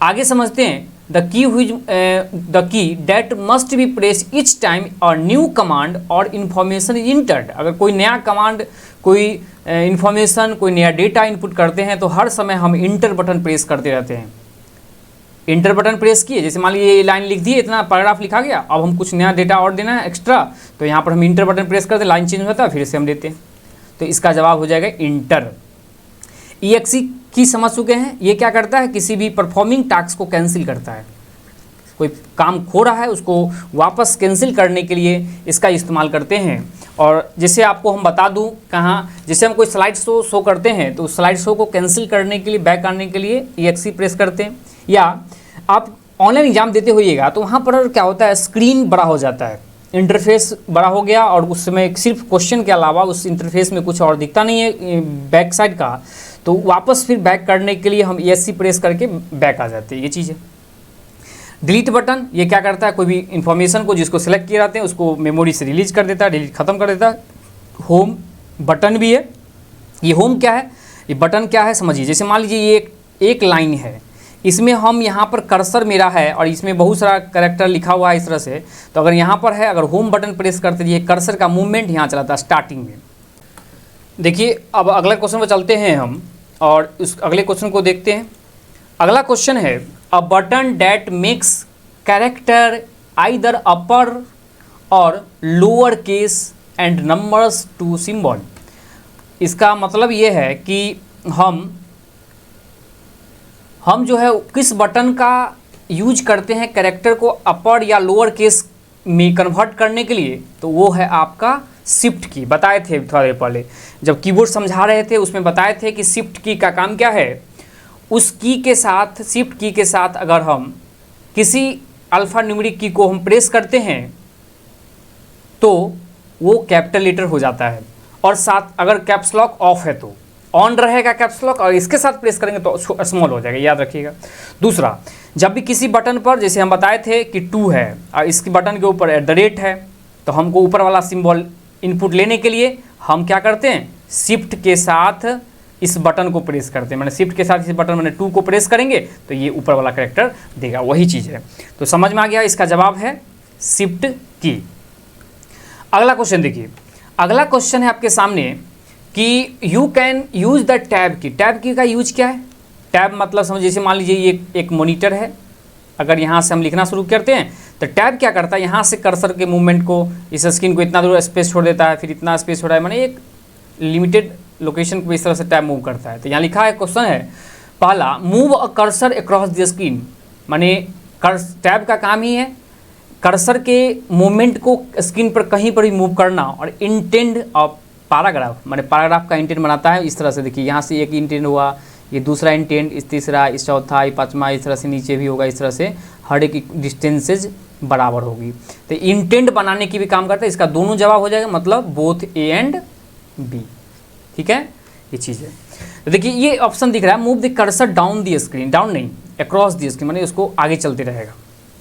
S1: आगे समझते हैं the key that must be press each time और न्यू कमांड और इन्फॉर्मेशन इज इंटर्ड। अगर कोई नया कमांड, कोई इन्फॉर्मेशन, कोई नया डेटा इनपुट करते हैं तो हर समय हम इंटर बटन प्रेस करते रहते हैं। इंटर बटन प्रेस किए, जैसे मान लीजिए ये लाइन लिख दी, इतना पैराग्राफ लिखा गया, अब हम कुछ नया डेटा और देना है एक्स्ट्रा, तो यहाँ पर हम इंटर बटन प्रेस करते, लाइन चेंज होता है, फिर से हम देते हैं। तो इसका जवाब हो जाएगा इंटर। EXE की समझ चुके हैं, ये क्या करता है, किसी भी परफॉर्मिंग टास्क को कैंसिल करता है। कोई काम खो रहा है उसको वापस कैंसिल करने के लिए इसका इस्तेमाल करते हैं। और जैसे आपको हम बता दूं कहाँ, जैसे हम कोई स्लाइड शो करते हैं तो स्लाइड शो को कैंसिल करने के लिए, बैक आने के लिए EXE प्रेस करते हैं। या आप ऑनलाइन एग्जाम देते होइएगा तो वहाँ पर क्या होता है, स्क्रीन बड़ा हो जाता है, इंटरफेस बड़ा हो गया, और उस समय सिर्फ क्वेश्चन के अलावा उस इंटरफेस में कुछ और दिखता नहीं है बैक साइड का, तो वापस फिर बैक करने के लिए हम ESC प्रेस करके बैक आ जाते हैं। ये चीज़ है। डिलीट बटन, ये क्या करता है, कोई भी इंफॉर्मेशन को जिसको सेलेक्ट किए रहते हैं उसको मेमोरी से रिलीज कर देता है, डिलीट खत्म कर देता है। होम बटन भी है। ये होम क्या है, ये बटन क्या है समझिए। जैसे मान लीजिए ये एक लाइन है, इसमें हम यहाँ पर कर्सर मेरा है और इसमें बहुत सारा कैरेक्टर लिखा हुआ है इस तरह से, तो अगर यहाँ पर है, अगर होम बटन प्रेस करते ये कर्सर का मूवमेंट यहाँ चलाता है स्टार्टिंग में। देखिए अब अगला क्वेश्चन पर चलते हैं हम और उस अगले क्वेश्चन को देखते हैं। अगला क्वेश्चन है a button that makes character either upper or lower case and numbers to symbol. इसका मतलब ये है कि हम जो है किस बटन का यूज करते हैं कैरेक्टर को अपर या लोअर केस में कन्वर्ट करने के लिए, तो वो है आपका शिफ्ट की। बताए थे थोड़ा देर पहले जब कीबोर्ड समझा रहे थे उसमें बताए थे कि शिफ्ट की का काम क्या है। उस की के साथ, शिफ्ट की के साथ अगर हम किसी अल्फ़ा न्यूमेरिक की को हम प्रेस करते हैं तो वो कैपिटल लेटर हो जाता है, और साथ अगर कैप्स लॉक ऑफ है तो ऑन रहेगा कैप्स लॉक, और इसके साथ प्रेस करेंगे तो स्मॉल हो जाएगा, याद रखिएगा। दूसरा, जब भी किसी बटन पर, जैसे हम बताए थे कि 2 है और इसके बटन के ऊपर @ है, तो हमको ऊपर वाला सिंबल इनपुट लेने के लिए हम क्या करते हैं, शिफ्ट के साथ इस बटन को प्रेस करते हैं। मैंने शिफ्ट के साथ इस बटन मैंने 2 को प्रेस करेंगे तो ये ऊपर वाला कैरेक्टर देगा, वही चीज़ है। तो समझ में आ गया, इसका जवाब है शिफ्ट की। अगला क्वेश्चन देखिए, अगला क्वेश्चन है आपके सामने कि you can use the tab की। टैब की का यूज क्या है, टैब मतलब समझ, जैसे मान लीजिए ये एक मॉनिटर है, अगर यहाँ से हम लिखना शुरू करते हैं तो टैब क्या करता है, यहाँ से कर्सर के मूवमेंट को, इस स्क्रीन को इतना दूर स्पेस छोड़ देता है, फिर इतना स्पेस छोड़ा है, माने एक लिमिटेड लोकेशन को इस तरह से टैब मूव करता है। तो यहाँ लिखा है, क्वेश्चन है पहला, move a cursor across the screen, माने टैब का काम ही है कर्सर के मूवमेंट को स्क्रीन पर कहीं पर भी मूव करना, और इंटेंड ऑफ पैराग्राफ, माने पैराग्राफ का इंटेंट बनाता है। इस तरह से देखिए, यहाँ से एक इंटेंट हुआ, ये दूसरा इंटेंट, इस तीसरा, इस चौथा, ये पाँचवा, इस तरह से नीचे भी होगा। इस तरह से हर एक डिस्टेंसेज बराबर होगी। तो इंटेंट बनाने की भी काम करता है। इसका दोनों जवाब हो जाएगा, मतलब बोथ ए एंड बी। ठीक है, ये चीज़ है। तो देखिए ये ऑप्शन दिख रहा है, move the cursor down the screen, down नहीं अक्रॉस दी स्क्रीन, माने उसको आगे चलते रहेगा।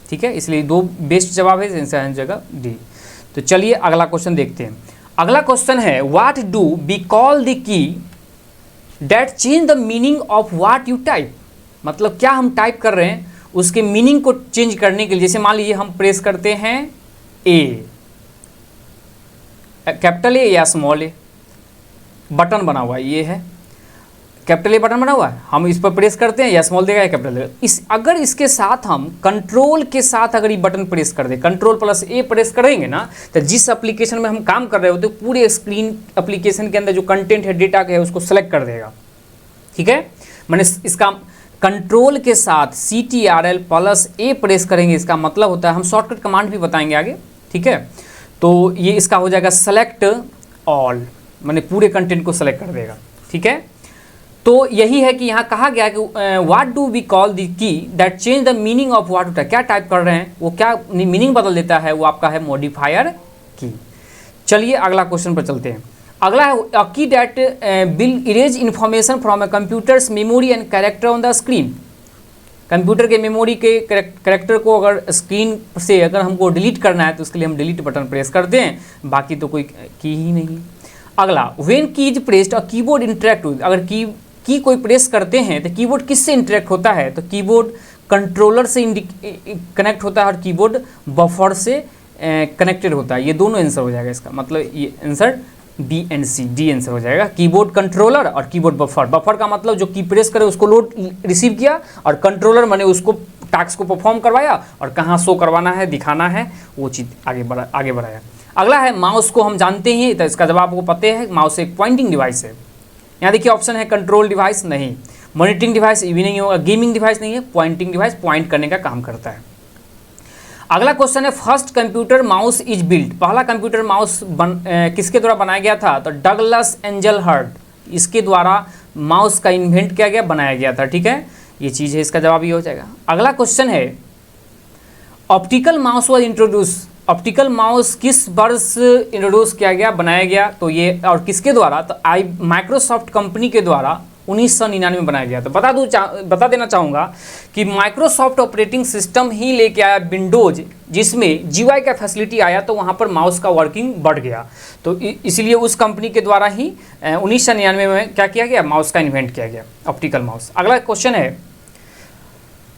S1: ठीक है, इसलिए दो बेस्ट जवाब है, आंसर जगह डी। तो चलिए अगला क्वेश्चन देखते हैं। अगला क्वेश्चन है, what do we call the key that change the meaning of what you type, मतलब क्या हम टाइप कर रहे हैं उसके मीनिंग को चेंज करने के लिए, जैसे मान लीजिए हम प्रेस करते हैं ए, कैपिटल ए या स्मॉल ए, बटन बना हुआ है, ये है कैपिटल ए बटन बना हुआ है, हम इस पर प्रेस करते हैं या स्मॉल देगा या कैपिटल देगा। अगर इसके साथ हम कंट्रोल के साथ अगर ये बटन प्रेस कर दें, कंट्रोल प्लस ए प्रेस करेंगे ना, तो जिस एप्लीकेशन में हम काम कर रहे होते पूरे स्क्रीन एप्लीकेशन के अंदर जो कंटेंट है, डेटा का है, उसको सेलेक्ट कर देगा। ठीक है, मैंने इसका कंट्रोल के साथ CTRL प्लस ए प्रेस करेंगे, इसका मतलब होता है, हम शॉर्टकट कमांड भी बताएंगे आगे। ठीक है, तो ये इसका हो जाएगा सेलेक्ट ऑल, मैंने पूरे कंटेंट को सेलेक्ट कर देगा। ठीक है, तो यही है कि यहाँ कहा गया कि what do we call the key that change the meaning of what, क्या टाइप कर रहे हैं वो क्या मीनिंग बदल देता है, वो आपका है मॉडिफायर की। चलिए अगला क्वेश्चन पर चलते हैं। अगला है, अ की that will erase information from a computers memory and character on the screen, computer के मेमोरी के कैरेक्टर को अगर स्क्रीन से अगर हमको डिलीट करना है तो उसके लिए हम डिलीट बटन प्रेस करते हैं, बाकी तो कोई की ही नहीं। अगला, व्हेन की is pressed a keyboard interact with, अगर की कोई प्रेस करते हैं तो कीबोर्ड किससे इंटरेक्ट होता है, तो कीबोर्ड कंट्रोलर से कनेक्ट होता है और कीबोर्ड बफर से कनेक्टेड होता है। ये दोनों आंसर हो जाएगा इसका, मतलब ये answer B and C, D answer हो जाएगा। कीबोर्ड कंट्रोलर और कीबोर्ड बफर, बफर का मतलब जो की प्रेस करे उसको लोड रिसीव किया, और कंट्रोलर माने उसको टास्क को परफॉर्म करवाया, और कहाँ शो करवाना है, दिखाना है, वो चीज़ आगे बढ़ाया। अगला है, माउस को हम जानते हैं, तो इसका जवाब आपको पता है, माउस एक पॉइंटिंग डिवाइस है। यहाँ देखिए ऑप्शन है कंट्रोल डिवाइस नहीं, मॉनिटरिंग डिवाइस भी नहीं होगा, गेमिंग डिवाइस नहीं है, पॉइंटिंग डिवाइस पॉइंट करने का काम करता है। अगला क्वेश्चन है, first computer mouse is built, पहला कंप्यूटर माउस किसके द्वारा बनाया गया था, तो डगलस एंजल हर्ट, इसके द्वारा माउस का इन्वेंट किया गया, बनाया गया था। ठीक है, ये चीज़ है, इसका जवाब ये हो जाएगा। अगला क्वेश्चन है, optical mouse was introduce, optical mouse किस वर्ष इंट्रोड्यूस किया गया, बनाया गया, तो ये और किसके द्वारा, तो माइक्रोसॉफ्ट कंपनी के द्वारा 1999 में बनाया गया। तो बता देना चाहूँगा कि माइक्रोसॉफ्ट ऑपरेटिंग सिस्टम ही लेके आया विंडोज, जिसमें GUI का फैसिलिटी आया, तो वहाँ पर माउस का वर्किंग बढ़ गया। तो इसलिए उस कंपनी के द्वारा ही 1999 में क्या किया गया, माउस का इन्वेंट किया गया, ऑप्टिकल माउस। अगला क्वेश्चन है,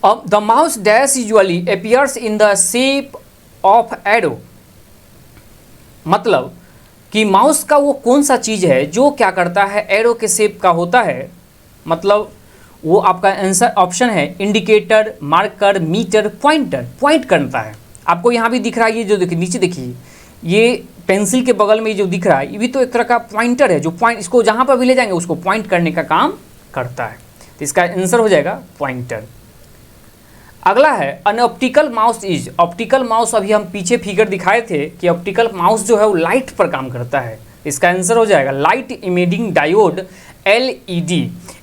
S1: the mouse dash usually appears in the shape of arrow, मतलब कि माउस का वो कौन सा चीज़ है जो क्या करता है, एरो के शेप का होता है, मतलब वो आपका आंसर ऑप्शन है indicator, marker, meter, pointer, point करता है। आपको यहाँ भी दिख रहा है, ये जो देखिए नीचे देखिए, ये पेंसिल के बगल में ये जो दिख रहा है, ये भी तो एक तरह का पॉइंटर है, जो पॉइंट, इसको जहाँ पर भी ले जाएंगे उसको पॉइंट करने का काम करता है। तो इसका आंसर हो जाएगा पॉइंटर। अगला है, an optical mouse is, optical mouse अभी हम पीछे फिगर दिखाए थे कि ऑप्टिकल माउस जो है वो लाइट पर काम करता है। इसका आंसर हो जाएगा लाइट इमेजिंग डायोड, LED,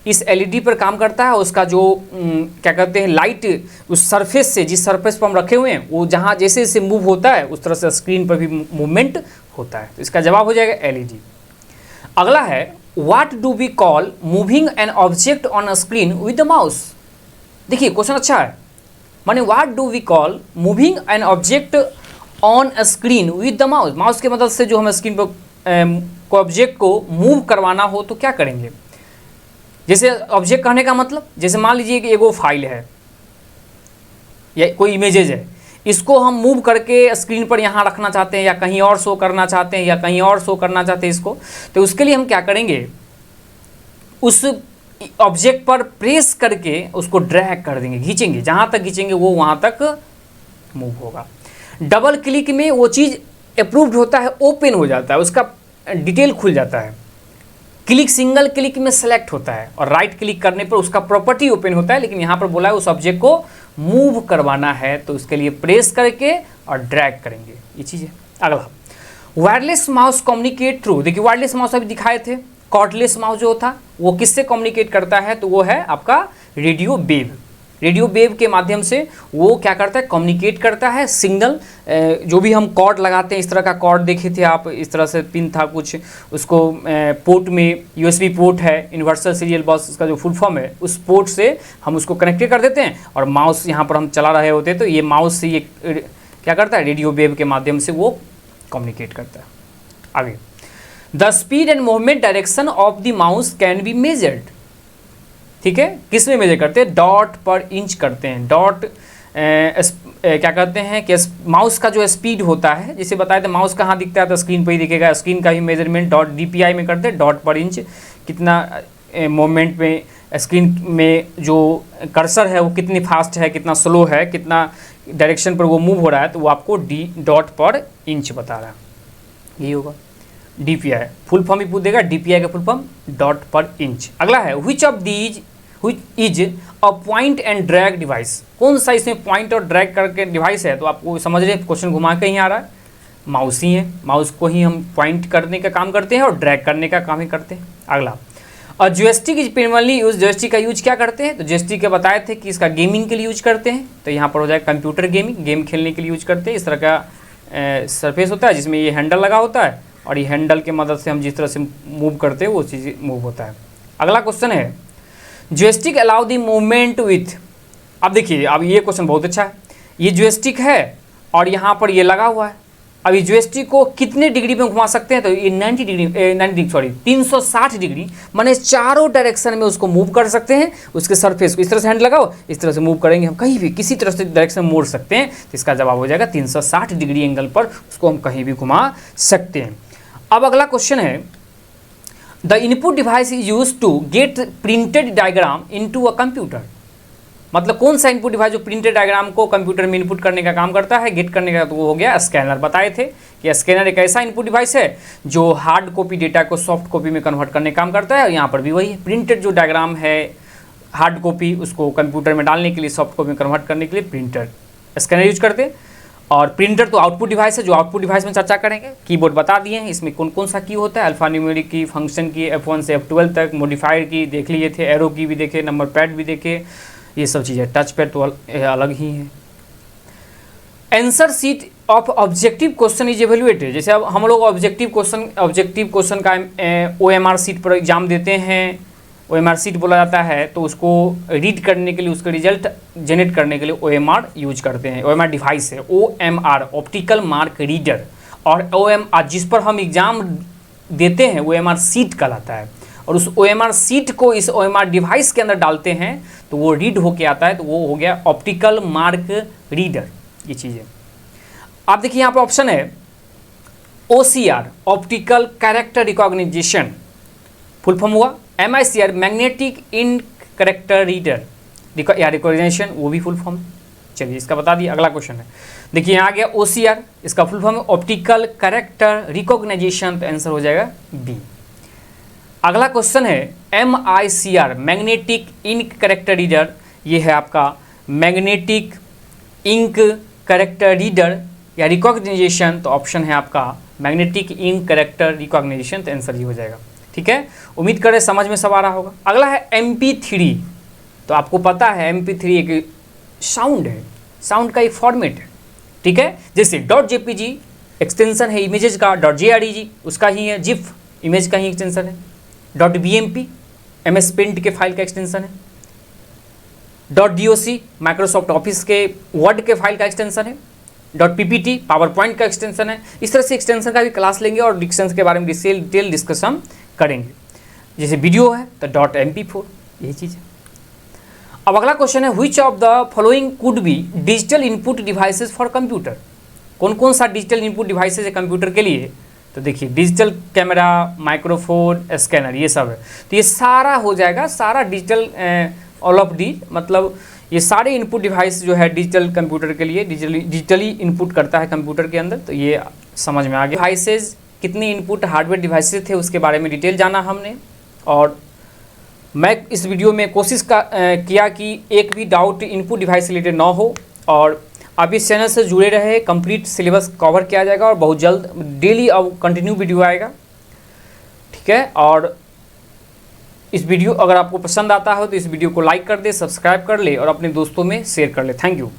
S1: इस LED पर काम करता है। उसका जो क्या कहते हैं, लाइट उस सरफेस से, जिस सरफेस पर हम रखे हुए हैं, वो जहाँ जैसे जैसे मूव होता है उस तरह से स्क्रीन पर भी मूवमेंट होता है। तो इसका जवाब हो जाएगा LED। अगला है, what do we call moving an object on a screen with the mouse. देखिए क्वेश्चन अच्छा है, माने what do we call moving an object on a screen with the mouse, mouse की मदद से जो हम स्क्रीन पर ऑब्जेक्ट को मूव करवाना हो तो क्या करेंगे। जैसे ऑब्जेक्ट कहने का मतलब, जैसे मान लीजिए कि एगो फाइल है या कोई इमेजेज है, इसको हम मूव करके स्क्रीन पर यहाँ रखना चाहते हैं, या कहीं और शो करना चाहते हैं, या कहीं और शो करना चाहते हैं इसको, तो उसके लिए हम क्या करेंगे, उस ऑब्जेक्ट पर प्रेस करके उसको ड्रैग कर देंगे, खींचेंगे, जहाँ तक खींचेंगे वो वहाँ तक मूव होगा। डबल क्लिक में वो चीज़ अप्रूव्ड होता है, ओपन हो जाता है, उसका डिटेल खुल जाता है। क्लिक सिंगल क्लिक में सेलेक्ट होता है और राइट क्लिक करने पर उसका प्रॉपर्टी ओपन होता है, लेकिन यहाँ पर बोला है उस ऑब्जेक्ट को मूव करवाना है तो उसके लिए प्रेस करके और ड्रैग करेंगे, ये चीज़ है। अगला, वायरलेस माउस कम्युनिकेट थ्रू, देखिए वायरलेस माउस अभी दिखाए थे, कॉर्डलेस माउस जो था वो किससे कम्युनिकेट करता है, तो वो है आपका रेडियो वेव। रेडियो वेव के माध्यम से वो क्या करता है, कम्युनिकेट करता है सिग्नल। जो भी हम कॉर्ड लगाते हैं, इस तरह का कॉर्ड देखे थे आप, इस तरह से पिन था कुछ, उसको पोर्ट में USB पोर्ट है, यूनिवर्सल सीरियल बस उसका जो फुल फॉर्म है, उस पोर्ट से हम उसको कनेक्ट कर देते हैं और माउस यहाँ पर हम चला रहे होते हैं तो ये माउस से ये क्या करता है, रेडियो वेव के माध्यम से वो कम्युनिकेट करता है। आगे, the speed and movement direction of the mouse can be measured, ठीक है, किस में मेजर करते हैं, डॉट पर इंच करते हैं। डॉट क्या कहते हैं कि माउस का जो स्पीड होता है, जिसे बताए थे माउस कहाँ दिखता है तो स्क्रीन पर ही दिखेगा, स्क्रीन का ही मेजरमेंट डॉट DPI में करते हैं, डॉट पर इंच, कितना मोमेंट में स्क्रीन में जो कर्सर है वो कितनी फास्ट है, कितना स्लो है, कितना डायरेक्शन पर वो मूव हो रहा है, तो वो आपको डॉट पर इंच बता रहा है, यही होगा। DPI फुल फॉर्म ही पूछ देगा, DPI का फुल फॉर्म डॉट पर इंच। अगला है which of these is a point and drag device, कौन सा इसमें पॉइंट और ड्रैग करके डिवाइस है, तो आपको समझ रहे क्वेश्चन घुमा के ही आ रहा है, माउस ही है, माउस को ही हम पॉइंट करने का काम करते हैं और ड्रैग करने का काम ही करते हैं। अगला, और जॉयस्टिक इज प्रिमरली यूज, जॉयस्टिक का यूज क्या करते हैं, तो जॉयस्टिक के बताए थे कि इसका गेमिंग के लिए यूज करते हैं, तो यहाँ पर हो जाएगा कंप्यूटर गेमिंग, गेम खेलने के लिए यूज करते हैं। इस तरह का सरफेस होता है जिसमें ये हैंडल लगा होता है और ये हैंडल की मदद से हम जिस तरह से मूव करते हैं वो चीज़ मूव होता है। अगला क्वेश्चन है, joystick allow the movement with, अब देखिए अब ये क्वेश्चन बहुत अच्छा है, ये जॉयस्टिक है और यहाँ पर ये लगा हुआ है, अब ये जॉयस्टिक को कितने डिग्री में घुमा सकते हैं, तो ये 360 डिग्री, माने चारों डायरेक्शन में उसको मूव कर सकते हैं। उसके सरफेस को इस तरह से हैंड लगाओ, इस तरह से मूव करेंगे हम, कहीं भी किसी तरह से डायरेक्शन मोड़ सकते हैं, तो इसका जवाब हो जाएगा 360 डिग्री एंगल पर उसको हम कहीं भी घुमा सकते हैं। अब अगला क्वेश्चन है, the input device is use to get printed diagram into a computer, मतलब कौन सा इनपुट डिवाइस जो प्रिंटेड डायग्राम को कंप्यूटर में इनपुट करने का काम करता है, गेट करने का, तो वो हो गया स्कैनर। बताए थे कि स्कैनर एक ऐसा इनपुट डिवाइस है जो हार्ड कॉपी डेटा को सॉफ्ट कॉपी में कन्वर्ट करने का काम करता है, और यहाँ पर भी वही है, प्रिंटेड जो डायग्राम है हार्ड कॉपी उसको कंप्यूटर में डालने के लिए, सॉफ्ट कॉपी में कन्वर्ट करने के लिए प्रिंटर स्कैनर यूज करते हैं। और प्रिंटर तो आउटपुट डिवाइस है, जो आउटपुट डिवाइस में चर्चा करेंगे। कीबोर्ड बता दिए हैं, इसमें कौन कौन सा की होता है, अल्फा न्यूमेरिक की, फंक्शन की, F1 से F12 तक, मॉडिफायर की देख लिए थे, एरो की भी देखे, नंबर पैड भी देखे, ये सब चीज़ें। टच पैड तो अलग ही है। Answer sheet of objective question is evaluated, जैसे अब हम लोग ऑब्जेक्टिव क्वेश्चन का OMR शीट पर एग्जाम देते हैं, OMR शीट बोला जाता है, तो उसको रीड करने के लिए, उसका रिजल्ट जनरेट करने के लिए OMR यूज करते हैं। OMR डिवाइस है, OMR ऑप्टिकल मार्क रीडर, और OMR जिस पर हम एग्ज़ाम देते हैं OMR शीट कहलाता है, और उस OMR शीट को इस OMR डिवाइस के अंदर डालते हैं तो वो रीड होके आता है, तो वो हो गया ऑप्टिकल मार्क रीडर, ये चीज़ें। आप देखिए यहाँ पर ऑप्शन है OCR optical character recognition, full form हुआ MICR magnetic ink character reader या रिकॉग्निशन, वो भी फुल फॉर्म। चलिए इसका बता दिया। अगला क्वेश्चन है, देखिए यहाँ आ गया OCR, इसका फुल फॉर्म है ऑप्टिकल कैरेक्टर रिकॉग्निशन, तो आंसर हो जाएगा B। अगला क्वेश्चन है MICR magnetic ink character reader, ये है आपका मैग्नेटिक इंक कैरेक्टर रीडर या रिकॉग्निशन, तो ऑप्शन है आपका मैग्नेटिक इंक कैरेक्टर रिकॉग्निशन, तो आंसर ये हो जाएगा। ठीक है, उम्मीद करें समझ में सब आ रहा होगा। अगला है MP3, तो आपको पता है MP3 एक साउंड है, साउंड का एक फॉर्मेट है, ठीक है, जैसे .jpg एक्सटेंशन है इमेजेस का, .jreg उसका ही है, जिफ इमेज का ही एक्सटेंशन है, .bmp MS पेंट के फाइल का एक्सटेंशन है, .doc माइक्रोसॉफ्ट ऑफिस के वर्ड के फाइल का एक्सटेंशन है, .ppt पावर पॉइंट का एक्सटेंशन है। इस तरह से एक्सटेंशन का भी क्लास लेंगे और डिक्शंस के बारे में डिटेल डिस्कशन करेंगे। जैसे वीडियो है तो .mp4, यही चीज़ है। अब अगला क्वेश्चन है which of the following could be digital input devices for computer, कौन कौन सा डिजिटल इनपुट डिवाइसेस है कंप्यूटर के लिए, तो देखिए डिजिटल कैमरा, माइक्रोफोन, स्कैनर, ये सब है, तो ये सारा हो जाएगा, सारा डिजिटल ऑल ऑफ डी, मतलब ये सारे इनपुट डिवाइस जो है डिजिटल कंप्यूटर के लिए डिजिटली इनपुट करता है कंप्यूटर के अंदर, तो ये समझ में आ गया। डिवाइसेज कितने इनपुट हार्डवेयर डिवाइसेज थे उसके बारे में डिटेल जाना हमने, और मैं इस वीडियो में कोशिश किया कि एक भी डाउट इनपुट डिवाइस से रिलेटेड ना हो, और आप इस चैनल से जुड़े रहे, कंप्लीट सिलेबस कवर किया जाएगा और बहुत जल्द डेली अब कंटिन्यू वीडियो आएगा, ठीक है। और इस वीडियो अगर आपको पसंद आता हो तो इस वीडियो को लाइक कर दे, सब्सक्राइब कर ले और अपने दोस्तों में शेयर कर ले। Thank you.